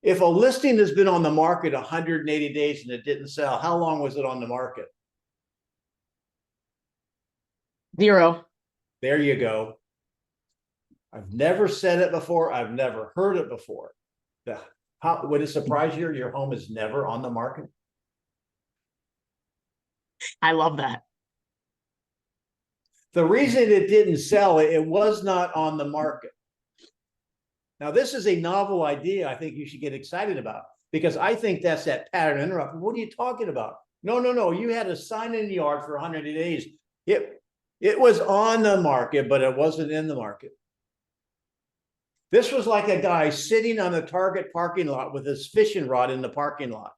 Speaker 2: If a listing has been on the market 180 days and it didn't sell, how long was it on the market?
Speaker 8: 0.
Speaker 2: There you go. I've never said it before. I've never heard it before. How would it surprise you? Your home is never on the market.
Speaker 8: I love that.
Speaker 2: The reason it didn't sell, it was not on the market. Now, this is a novel idea I think you should get excited about, because I think that's that pattern interrupt. What are you talking about? No. You had a sign in the yard for 180 days. It was on the market, but it wasn't in the market. This was like a guy sitting on the Target parking lot with his fishing rod in the parking lot.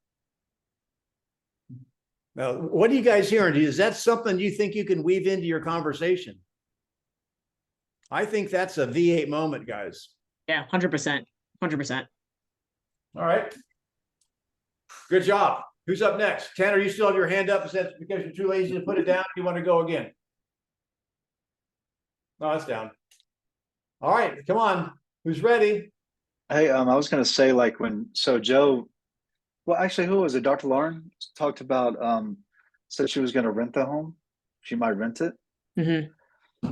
Speaker 2: Now, what are you guys hearing? Is that something you think you can weave into your conversation? I think that's a V8 moment, guys.
Speaker 8: Yeah, 100%. 100%.
Speaker 2: All right. Good job. Who's up next? Tanner, you still have your hand up? Is that because you're too lazy to put it down? You want to go again? No, it's down. All right, come on. Who's ready?
Speaker 9: Hey, I was going to say, like, Joe, well, actually, who was it? Dr. Lauren talked about, said she was going to rent the home. She might rent it.
Speaker 8: Mm-hmm.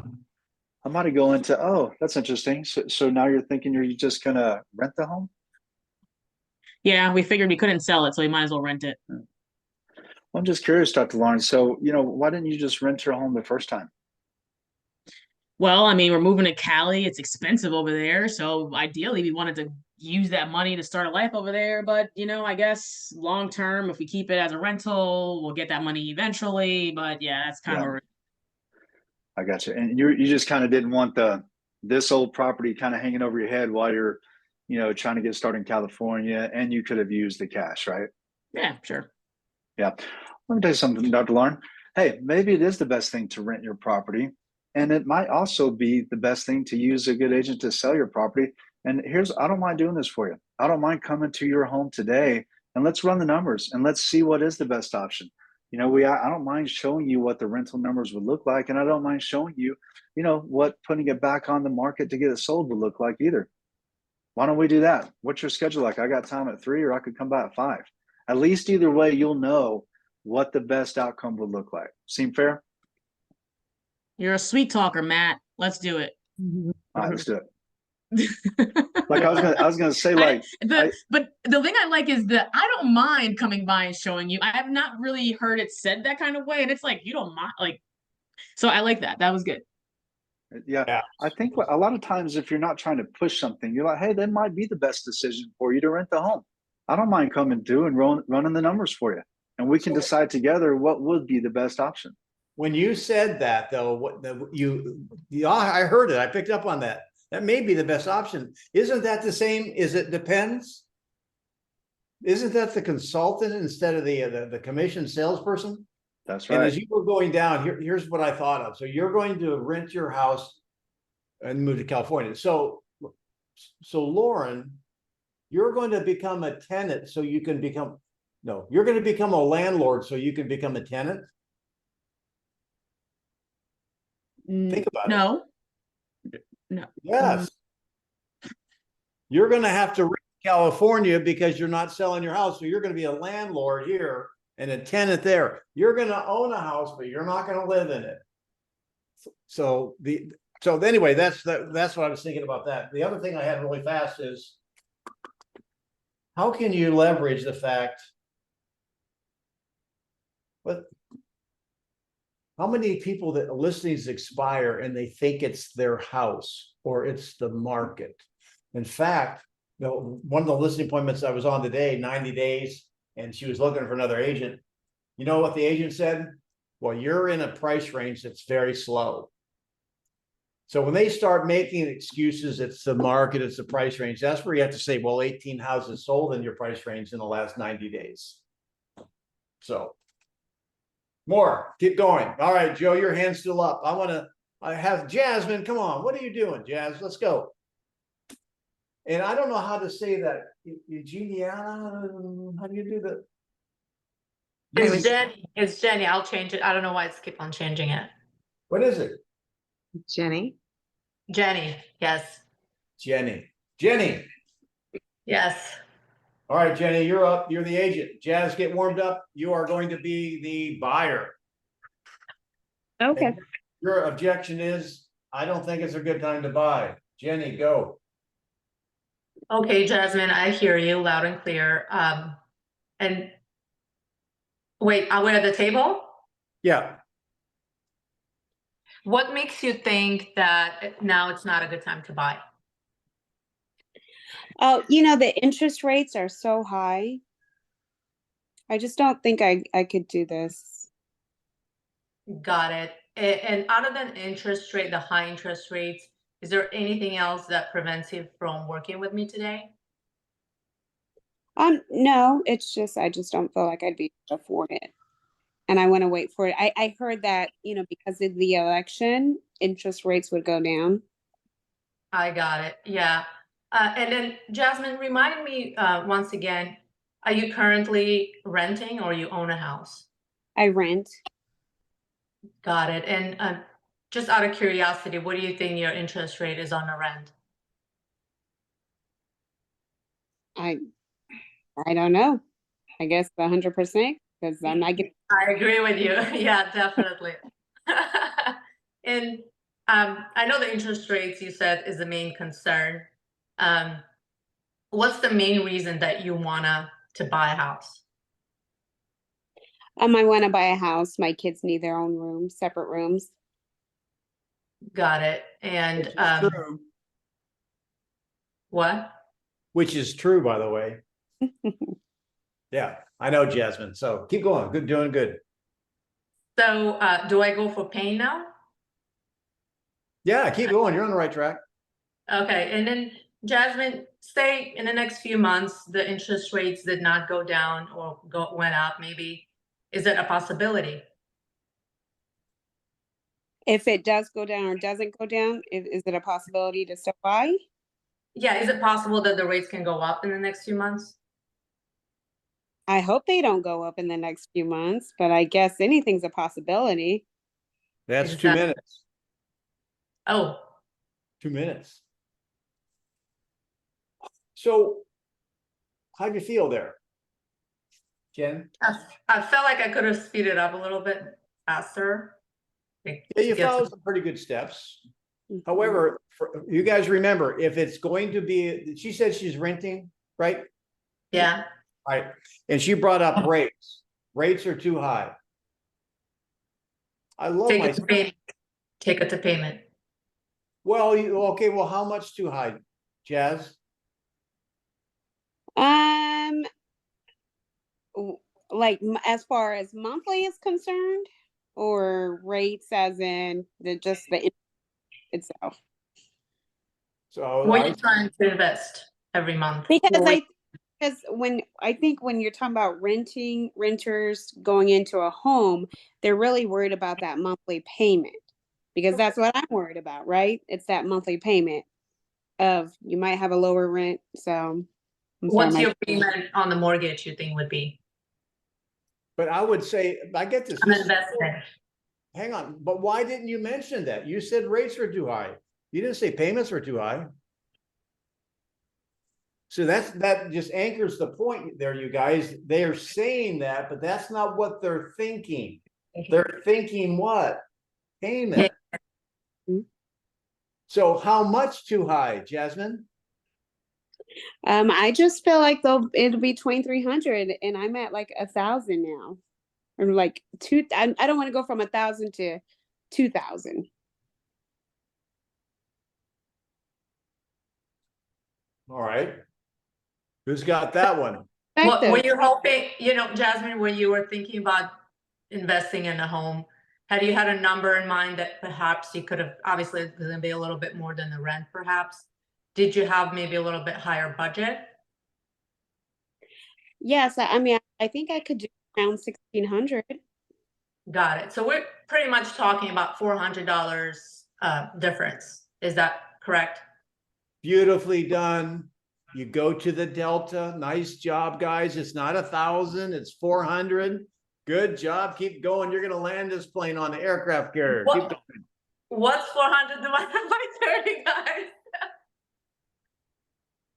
Speaker 9: I might go into, oh, that's interesting. So now you're thinking you're just going to rent the home?
Speaker 8: Yeah, we figured we couldn't sell it, so we might as well rent it.
Speaker 9: Well, I'm just curious, Dr. Lauren. So, why didn't you just rent your home the first time?
Speaker 8: Well, I mean, we're moving to Cali. It's expensive over there. So ideally, we wanted to use that money to start a life over there. But, I guess long term, if we keep it as a rental, we'll get that money eventually. But yeah, that's kind of.
Speaker 9: I got you. And you just kind of didn't want this old property kind of hanging over your head while you're, trying to get started in California, and you could have used the cash, right?
Speaker 8: Yeah, sure.
Speaker 9: Yeah. Let me tell you something, Dr. Lauren. Hey, maybe it is the best thing to rent your property. And it might also be the best thing to use a good agent to sell your property. And I don't mind doing this for you. I don't mind coming to your home today and let's run the numbers and let's see what is the best option. I don't mind showing you what the rental numbers would look like. And I don't mind showing you, what putting it back on the market to get it sold would look like either. Why don't we do that? What's your schedule like? I got time at 3, or I could come by at 5. At least either way, you'll know what the best outcome would look like. Seem fair?
Speaker 8: You're a sweet talker, Matt. Let's do it.
Speaker 9: All right, let's do it. Like I was gonna say, like,
Speaker 8: but the thing I like is that I don't mind coming by and showing you. I have not really heard it said that kind of way, and it's like you don't mind, like. So I like that. That was good.
Speaker 9: Yeah. I think a lot of times if you're not trying to push something, you're like, hey, that might be the best decision for you to rent the home. I don't mind coming through and running the numbers for you, and we can decide together what would be the best option.
Speaker 2: When you said that, though, I heard it. I picked up on that. That may be the best option. Isn't that the same? It depends? Isn't that the consultant instead of the commission salesperson?
Speaker 9: That's right.
Speaker 2: And as you were going down, here's what I thought of. So you're going to rent your house and move to California. So Lauren, you're going to become a tenant so you can become, no, you're going to become a landlord so you can become a tenant. Think about it.
Speaker 8: No.
Speaker 2: Yes. You're going to have to rent California because you're not selling your house. So you're going to be a landlord here and a tenant there. You're going to own a house, but you're not going to live in it. So anyway, that's what I was thinking about that. The other thing I had really fast is, how can you leverage the fact, how many people that listings expire and they think it's their house or it's the market? In fact, one of the listing appointments I was on today, 90 days, and she was looking for another agent. You know what the agent said? Well, you're in a price range that's very slow. So when they start making excuses, it's the market, it's the price range. That's where you have to say, well, 18 houses sold in your price range in the last 90 days. So more, keep going. All right, Joe, your hand's still up. I have Jasmine. Come on. What are you doing, Jazz? Let's go. And I don't know how to say that. Eugeniana, how do you do that?
Speaker 7: It's Jenny. It's Jenny. I'll change it. I don't know why it's keep on changing it.
Speaker 2: What is it?
Speaker 3: Jenny?
Speaker 7: Jenny. Yes.
Speaker 2: Jenny. Jenny.
Speaker 7: Yes.
Speaker 2: All right, Jenny, you're up. You're the agent. Jazz, get warmed up. You are going to be the buyer.
Speaker 6: Okay.
Speaker 2: And your objection is, I don't think it's a good time to buy. Jenny, go.
Speaker 7: Okay, Jasmine, I hear you loud and clear. And wait, are we at the table?
Speaker 2: Yeah.
Speaker 7: What makes you think that now it's not a good time to buy?
Speaker 10: Oh, the interest rates are so high. I just don't think I could do this.
Speaker 7: Got it. And other than interest rate, the high interest rates, is there anything else that prevents you from working with me today?
Speaker 10: No, it's just I just don't feel like I'd be able to afford it. And I want to wait for it. I heard that, because of the election, interest rates would go down.
Speaker 7: I got it. Yeah. And then Jasmine, remind me once again, are you currently renting or you own a house?
Speaker 10: I rent.
Speaker 7: Got it. And just out of curiosity, what do you think your interest rate is on the rent?
Speaker 10: I don't know. I guess 100% because I'm not getting.
Speaker 7: I agree with you. Yeah, definitely. And I know the interest rates you said is the main concern. What's the main reason that you wanna to buy a house?
Speaker 10: I want to buy a house. My kids need their own rooms, separate rooms.
Speaker 7: Got it. And
Speaker 2: Which is true.
Speaker 7: what?
Speaker 2: Which is true, by the way. Yeah, I know, Jasmine. So keep going. Good, doing good.
Speaker 7: So do I go for paying now?
Speaker 2: Yeah, keep going. You're on the right track.
Speaker 7: Okay, and then Jasmine, say in the next few months the interest rates did not go down or went up, maybe. Is it a possibility?
Speaker 10: If it does go down or doesn't go down, is it a possibility to still buy?
Speaker 7: Yeah, is it possible that the rates can go up in the next few months?
Speaker 10: I hope they don't go up in the next few months, but I guess anything's a possibility.
Speaker 2: That's
Speaker 7: Is
Speaker 2: 2
Speaker 7: that-
Speaker 2: minutes.
Speaker 7: Oh,
Speaker 2: 2 minutes. So how'd you feel there, Jen?
Speaker 7: I felt like I could have speeded up a little bit faster.
Speaker 2: Yeah, you followed some pretty good steps. However, you guys remember, if it's going to be, she said she's renting, right?
Speaker 7: Yeah,
Speaker 2: Right. And she brought up rates. Rates are too high. I love
Speaker 7: take
Speaker 2: my,
Speaker 7: it to payment. Take it to payment.
Speaker 2: well, okay, well, how much too high, Jazz?
Speaker 10: Like as far as monthly is concerned, or rates as in the itself.
Speaker 2: So
Speaker 7: What are you trying to invest every month?
Speaker 10: Because when you're talking about renters going into a home, they're really worried about that monthly payment, because that's what I'm worried about, right? It's that monthly payment of you might have a lower rent. So
Speaker 7: What's your payment on the mortgage you think would be?
Speaker 2: but I would say, I get this.
Speaker 7: I'm investing.
Speaker 2: Hang on, but why didn't you mention that? You said rates were too high. You didn't say payments were too high. So that just anchors the point there, you guys. They are saying that, but that's not what they're thinking. They're thinking what? Payment.
Speaker 10: Yeah.
Speaker 2: So how much too high, Jasmine?
Speaker 10: I just feel like it'll be 2,300, and I'm at like 1,000 now, or like I don't want to go from 1,000 to 2,000.
Speaker 2: All right. Who's got that one?
Speaker 7: What were you hoping, Jasmine, when you were thinking about investing in a home, had you had a number in mind that perhaps you could have, obviously it's gonna be a little bit more than the rent perhaps. Did you have maybe a little bit higher budget?
Speaker 10: Yes, I mean, I think I could do around 1,600.
Speaker 7: Got it. So we're pretty much talking about $400 difference. Is that correct?
Speaker 2: Beautifully done. You go to the Delta. Nice job, guys. It's not 1,000, it's 400. Good job. Keep going. You're going to land this plane on the aircraft carrier. Keep
Speaker 7: What,
Speaker 2: going.
Speaker 7: what's 400 divided by 30, guys?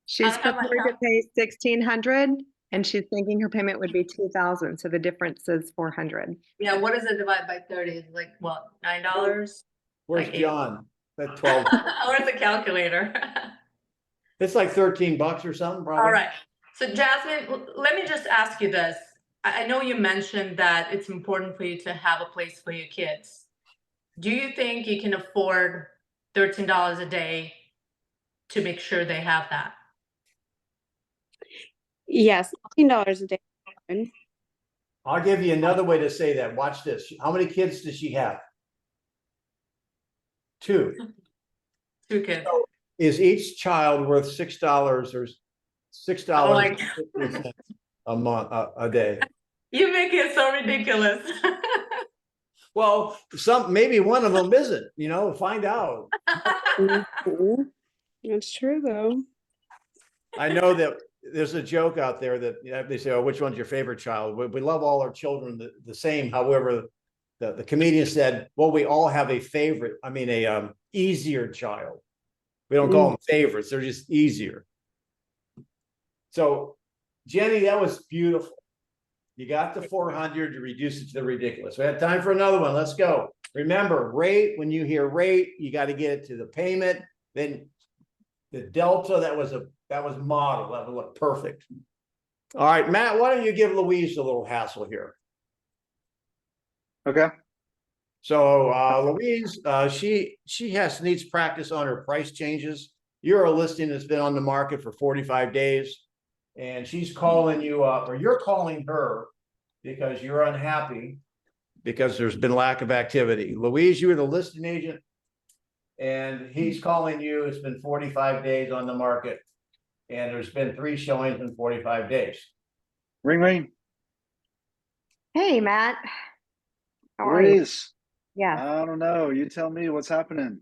Speaker 3: She's
Speaker 7: don't have my
Speaker 3: prepared to
Speaker 7: calc-
Speaker 3: pay 1,600 and she's thinking her payment would be 2,000. So the difference is 400.
Speaker 7: Yeah, what is it divided by 30? It's like what, $9?
Speaker 2: Where's
Speaker 7: Like eight.
Speaker 2: John? That 12.
Speaker 7: Where's the calculator?
Speaker 2: It's like 13 bucks or something, probably.
Speaker 7: All right. So Jasmine, let me just ask you this. I know you mentioned that it's important for you to have a place for your kids. Do you think you can afford $13 a day to make sure they have that?
Speaker 10: Yes, $15 a day.
Speaker 2: I'll give you another way to say that. Watch this. How many kids does she have? 2.
Speaker 7: 2 kids.
Speaker 2: Is each child worth $6 or $6 a month, a day?
Speaker 7: You make it so ridiculous.
Speaker 2: Well, maybe one of them isn't, find out.
Speaker 10: Mhm. That's true, though.
Speaker 2: I know that there's a joke out there that they say, oh, which one's your favorite child? We love all our children the same. However, the comedian said, well, we all have a favorite, easier child. We don't call them favorites. They're just easier. So Jenny, that was beautiful. You got the 400 to reduce it to the ridiculous. We have time for another one. Let's go. Remember, rate, when you hear rate, you got to get it to the payment. Then the delta, that was model. That would look perfect. All right, Matt, why don't you give Louise a little hassle here?
Speaker 9: Okay.
Speaker 2: So Louise, she needs practice on her price changes. You're a listing that's been on the market for 45 days, and she's calling you up, or you're calling her because you're unhappy because there's been lack of activity. Louise, you were the listing agent, and he's calling you. It's been 45 days on the market, and there's been 3 showings in 45 days.
Speaker 9: Ring, ring.
Speaker 3: Hey, Matt. How are you?
Speaker 9: Louise,
Speaker 3: Yeah.
Speaker 9: I don't know. You tell me what's happening.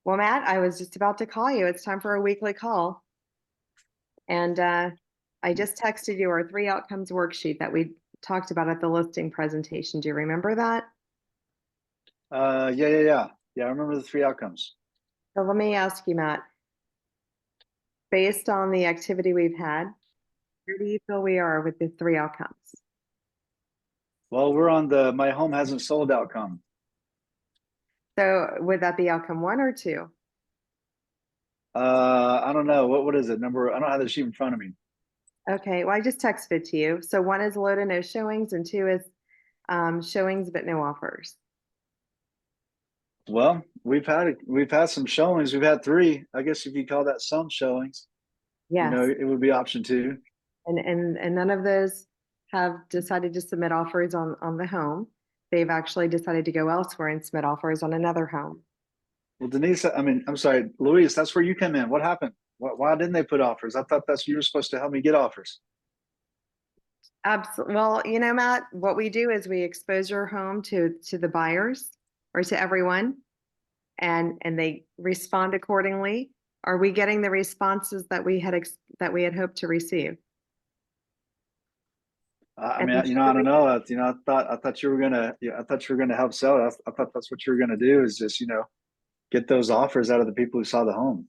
Speaker 3: Well, Matt, I was just about to call you. It's time for a weekly call. And I just texted you our 3 outcomes worksheet that we talked about at the listing presentation. Do you remember that?
Speaker 9: Yeah. I remember the 3 outcomes.
Speaker 3: So let me ask you, Matt, based on the activity we've had, where do you feel we are with the 3 outcomes?
Speaker 9: Well, we're on the my home hasn't sold outcome.
Speaker 3: So would that be outcome 1 or 2?
Speaker 9: I don't know. What is it? Number, I don't have the sheet in front of me.
Speaker 3: Okay, well, I just texted it to you. So 1 is low to no showings and 2 is showings but no offers.
Speaker 9: Well, we've had some showings. We've had 3. I guess if you call that some showings,
Speaker 3: Yes.
Speaker 9: it would be option 2.
Speaker 3: And none of those have decided to submit offers on the home. They've actually decided to go elsewhere and submit offers on another home.
Speaker 9: Well, Denise, I'm sorry, Louise, that's where you come in. What happened? Why didn't they put offers? I thought you were supposed to help me get offers.
Speaker 3: Absolutely. Well, Matt, what we do is we expose your home to the buyers or to everyone, and they respond accordingly. Are we getting the responses that we had hoped to receive?
Speaker 9: I don't know. I thought you were gonna help sell it. I thought that's what you were gonna do, is just get those offers out of the people who saw the home.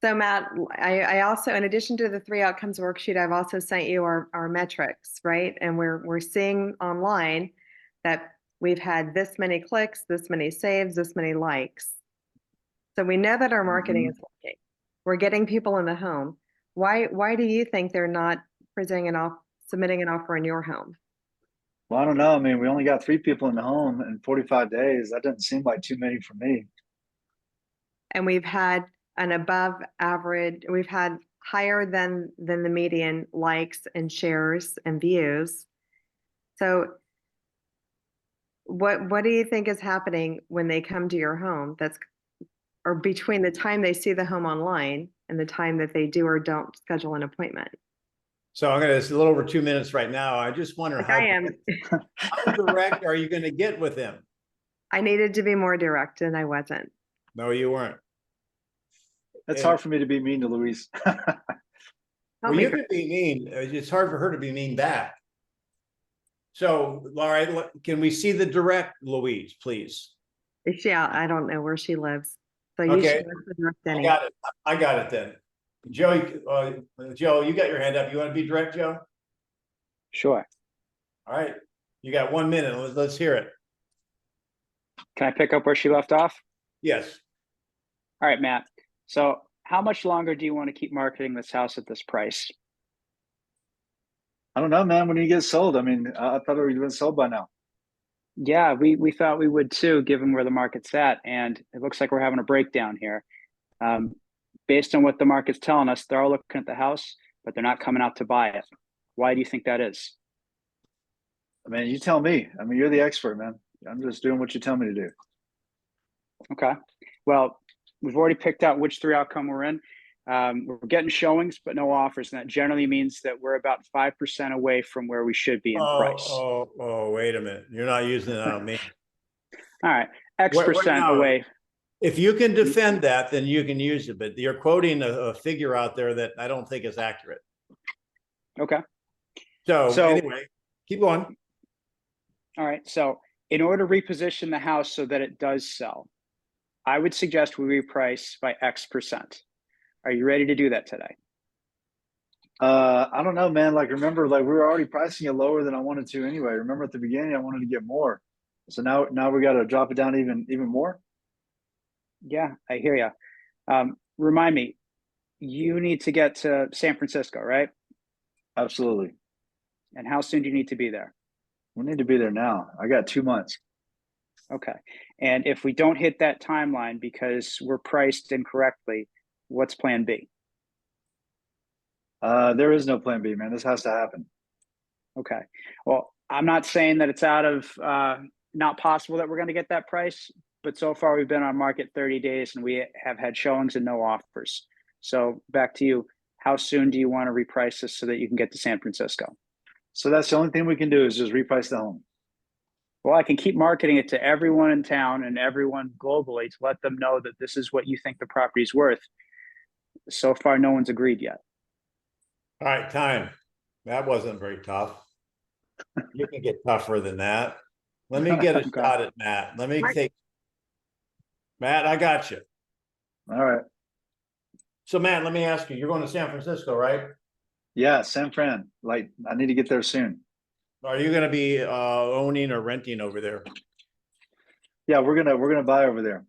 Speaker 3: So Matt, I also, in addition to the 3 outcomes worksheet, I've also sent you our metrics, right? And we're seeing online that we've had this many clicks, this many saves, this many likes. So we know that our marketing is working. We're getting people in the home. Why do you think they're not submitting an offer in your home?
Speaker 9: Well, I don't know. I mean, we only got 3 people in the home in 45 days. That doesn't seem like too many for me.
Speaker 3: And we've had an above average, we've had higher than the median likes and shares and views. So what do you think is happening when they come to your home that's, or between the time they see the home online and the time that they do or don't schedule an appointment?
Speaker 2: So it's a little over 2 minutes right now. I just wonder
Speaker 3: Like
Speaker 2: how,
Speaker 3: I am,
Speaker 2: how direct are you going to get with them?
Speaker 3: I needed to be more direct and I wasn't.
Speaker 2: No, you weren't.
Speaker 9: It's
Speaker 2: And-
Speaker 9: hard for me to be mean to Louise.
Speaker 3: Help
Speaker 2: Well,
Speaker 3: me,
Speaker 2: you can be mean. It's hard for her to be mean back. So, Laura, can we see the direct Louise, please?
Speaker 3: yeah, I don't know where she lives. So you
Speaker 2: Okay.
Speaker 3: should go to direct
Speaker 2: I
Speaker 3: Denny.
Speaker 2: got it. I got it then. Joe, you got your hand up. You want to be direct, Joe?
Speaker 5: Sure.
Speaker 2: All right. You got 1 minute. Let's hear it.
Speaker 5: Can I pick up where she left off?
Speaker 2: Yes.
Speaker 5: All right, Matt. So how much longer do you want to keep marketing this house at this price?
Speaker 9: I don't know, man. When you get sold, I mean, I thought it would have been sold by now.
Speaker 5: Yeah, we thought we would too, given where the market's at. And it looks like we're having a breakdown here. Based on what the market's telling us, they're all looking at the house, but they're not coming out to buy it. Why do you think that is?
Speaker 9: I mean, you tell me. I mean, you're the expert, man. I'm just doing what you tell me to do.
Speaker 5: Okay. Well, we've already picked out which 3 outcome we're in. We're getting showings, but no offers. And that generally means that we're about 5% away from where we should be in price.
Speaker 2: Oh, wait a minute. You're not using it on me.
Speaker 5: All right. X
Speaker 2: Wait,
Speaker 5: percent
Speaker 2: no.
Speaker 5: away.
Speaker 2: If you can defend that, then you can use it. But you're quoting a figure out there that I don't think is accurate.
Speaker 5: Okay.
Speaker 2: So
Speaker 5: So-
Speaker 2: anyway, keep going.
Speaker 5: All right. So in order to reposition the house so that it does sell, I would suggest we reprice by X percent. Are you ready to do that today?
Speaker 9: I don't know, man. Like, remember, like we were already pricing it lower than I wanted to anyway. Remember at the beginning, I wanted to get more. So now we got to drop it down even more.
Speaker 5: Yeah, I hear you. Remind me, you need to get to San Francisco, right?
Speaker 9: Absolutely.
Speaker 5: And how soon do you need to be there?
Speaker 9: We need to be there now. I got 2 months.
Speaker 5: Okay. And if we don't hit that timeline because we're priced incorrectly, what's plan B?
Speaker 9: There is no plan B, man. This has to happen.
Speaker 5: Okay. Well, I'm not saying that it's out of not possible that we're going to get that price, but so far we've been on market 30 days and we have had showings and no offers. So back to you. How soon do you want to reprice this so that you can get to San Francisco?
Speaker 9: So that's the only thing we can do is just reprice the home.
Speaker 5: Well, I can keep marketing it to everyone in town and everyone globally to let them know that this is what you think the property is worth. So far, no one's agreed yet.
Speaker 2: All right, time. That wasn't very tough. You can get tougher than that. Let me get a
Speaker 5: Okay.
Speaker 2: shot at Matt. Let me take. Matt, I got you.
Speaker 9: All right.
Speaker 2: So Matt, let me ask you, you're going to San Francisco, right?
Speaker 9: Yeah, San Fran. Like, I need to get there soon.
Speaker 2: Are you going to be owning or renting over there?
Speaker 9: Yeah, we're gonna buy over there.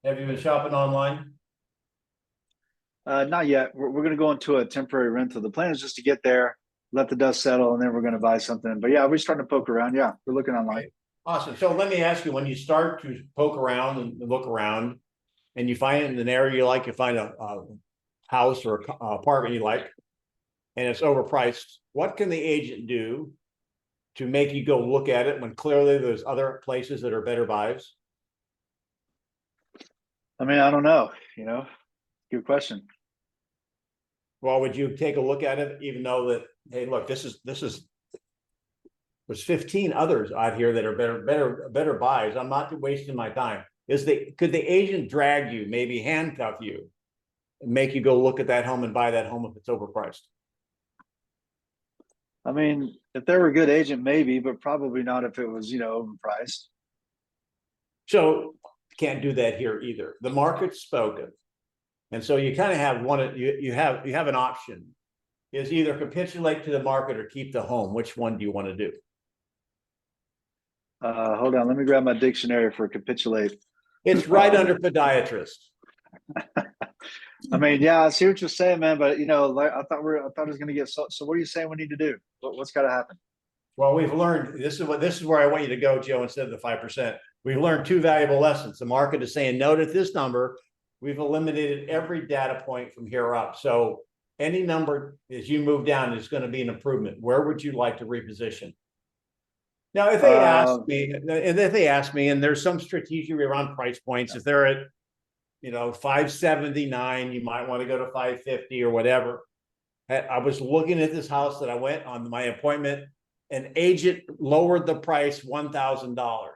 Speaker 2: Have you been shopping online?
Speaker 9: Not yet. We're gonna go into a temporary rental. The plan is just to get there, let the dust settle, and then we're gonna buy something. But yeah, we're starting to poke around. Yeah, we're looking online.
Speaker 2: Awesome. So let me ask you, when you start to poke around and look around and you find it in an area you like, you find a house or a apartment you like, and it's overpriced, what can the agent do to make you go look at it when clearly there's other places that are better buys?
Speaker 9: I mean, I don't know. Good question.
Speaker 2: Well, would you take a look at it, even though that, hey, look, there's 15 others out here that are better buys. I'm not wasting my time. Could the agent drag you, maybe handcuff you, and make you go look at that home and buy that home if it's overpriced?
Speaker 9: I mean, if they were a good agent, maybe, but probably not if it was, overpriced.
Speaker 2: So can't do that here either. The market's spoken. And so you kind of have you have an option, is either capitulate to the market or keep the home. Which one do you want to do?
Speaker 9: Hold on, let me grab my dictionary for capitulate.
Speaker 2: It's right under podiatrist.
Speaker 9: I mean, yeah, I see what you're saying, man. But like, I thought it was going to get so. So what are you saying we need to do? What's got to happen?
Speaker 2: Well, we've learned this is where I want you to go, Joe, instead of the 5%. We've learned 2 valuable lessons. The market is saying no to this number. We've eliminated every data point from here up. So any number as you move down is going to be an improvement. Where would you like to reposition? Now, if they ask me, and there's some strategy around price points, if they're at, 579, you might want to go to 550 or whatever. I was looking at this house that I went on my appointment. An agent lowered the price $1,000.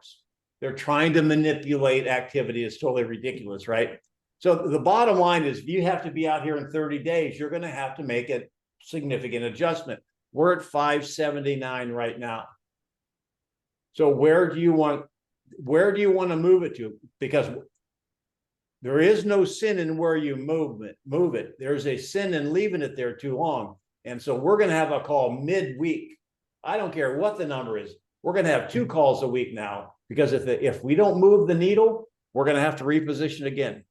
Speaker 2: They're trying to manipulate activity. It's totally ridiculous, right? So the bottom line is, if you have to be out here in 30 days, you're going to have to make a significant adjustment. We're at 579 right now. So where do you want to move it to? Because there is no sin in where you move it. There's a sin in leaving it there too long. And so we're going to have a call midweek. I don't care what the number is. We're going to have 2 calls a week now, because if we don't move the needle, we're going to have to reposition again.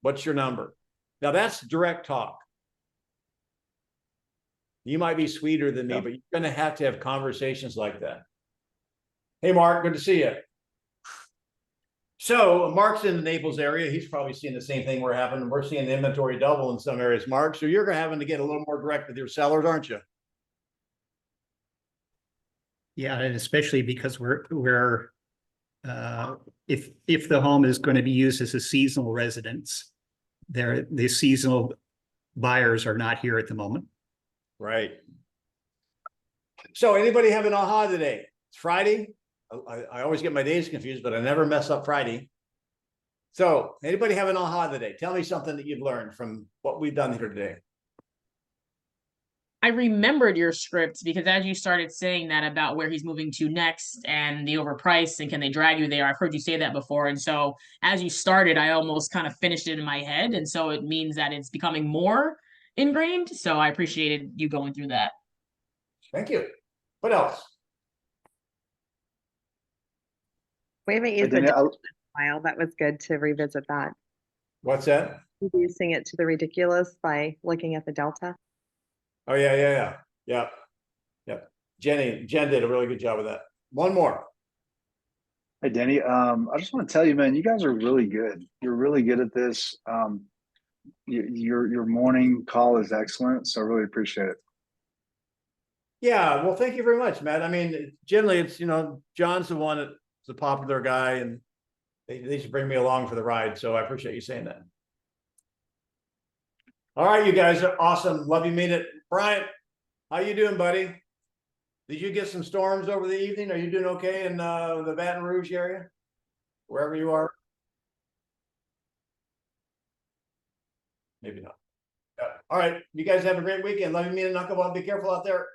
Speaker 2: What's your number? Now that's direct talk. You might be sweeter than me, but you're going to have conversations like that. Hey, Mark, good to see you. So Mark's in the Naples area. He's probably seeing the same thing we're having. We're seeing the inventory double in some areas, Mark. So you're having to get a little more direct with your sellers, aren't you?
Speaker 11: Yeah, and especially because if the home is going to be used as a seasonal residence, the seasonal buyers are not here at the moment.
Speaker 2: Right. So anybody have an aha today? It's Friday. I always get my days confused, but I never mess up Friday. So anybody have an aha today? Tell me something that you've learned from what we've done here today.
Speaker 8: I remembered your script because as you started saying that about where he's moving to next and the overpriced and can they drag you there, I've heard you say that before. And so as you started, I almost kind of finished it in my head. And so it means that it's becoming more ingrained. So I appreciated you going through that.
Speaker 2: Thank you. What else?
Speaker 3: We haven't used it in a while. That was good to revisit that.
Speaker 2: What's that?
Speaker 3: Reducing it to the ridiculous by looking at the delta.
Speaker 2: Oh, yeah. Jen did a really good job of that. One more.
Speaker 9: Hey, Denny, I just want to tell you, man, you guys are really good. You're really good at this. Your morning call is excellent, so I really appreciate it.
Speaker 2: Yeah, well, thank you very much, Matt. I mean, generally it's, John's the one that's the popular guy, and they should bring me along for the ride. So I appreciate you saying that. All right, you guys are awesome. Love you, mean it. Brian, how you doing, buddy? Did you get some storms over the evening? Are you doing okay in the Baton Rouge area? Wherever you are? Maybe not. All right, you guys have a great weekend. Love you, mean it. Knuckleball. Be careful out there.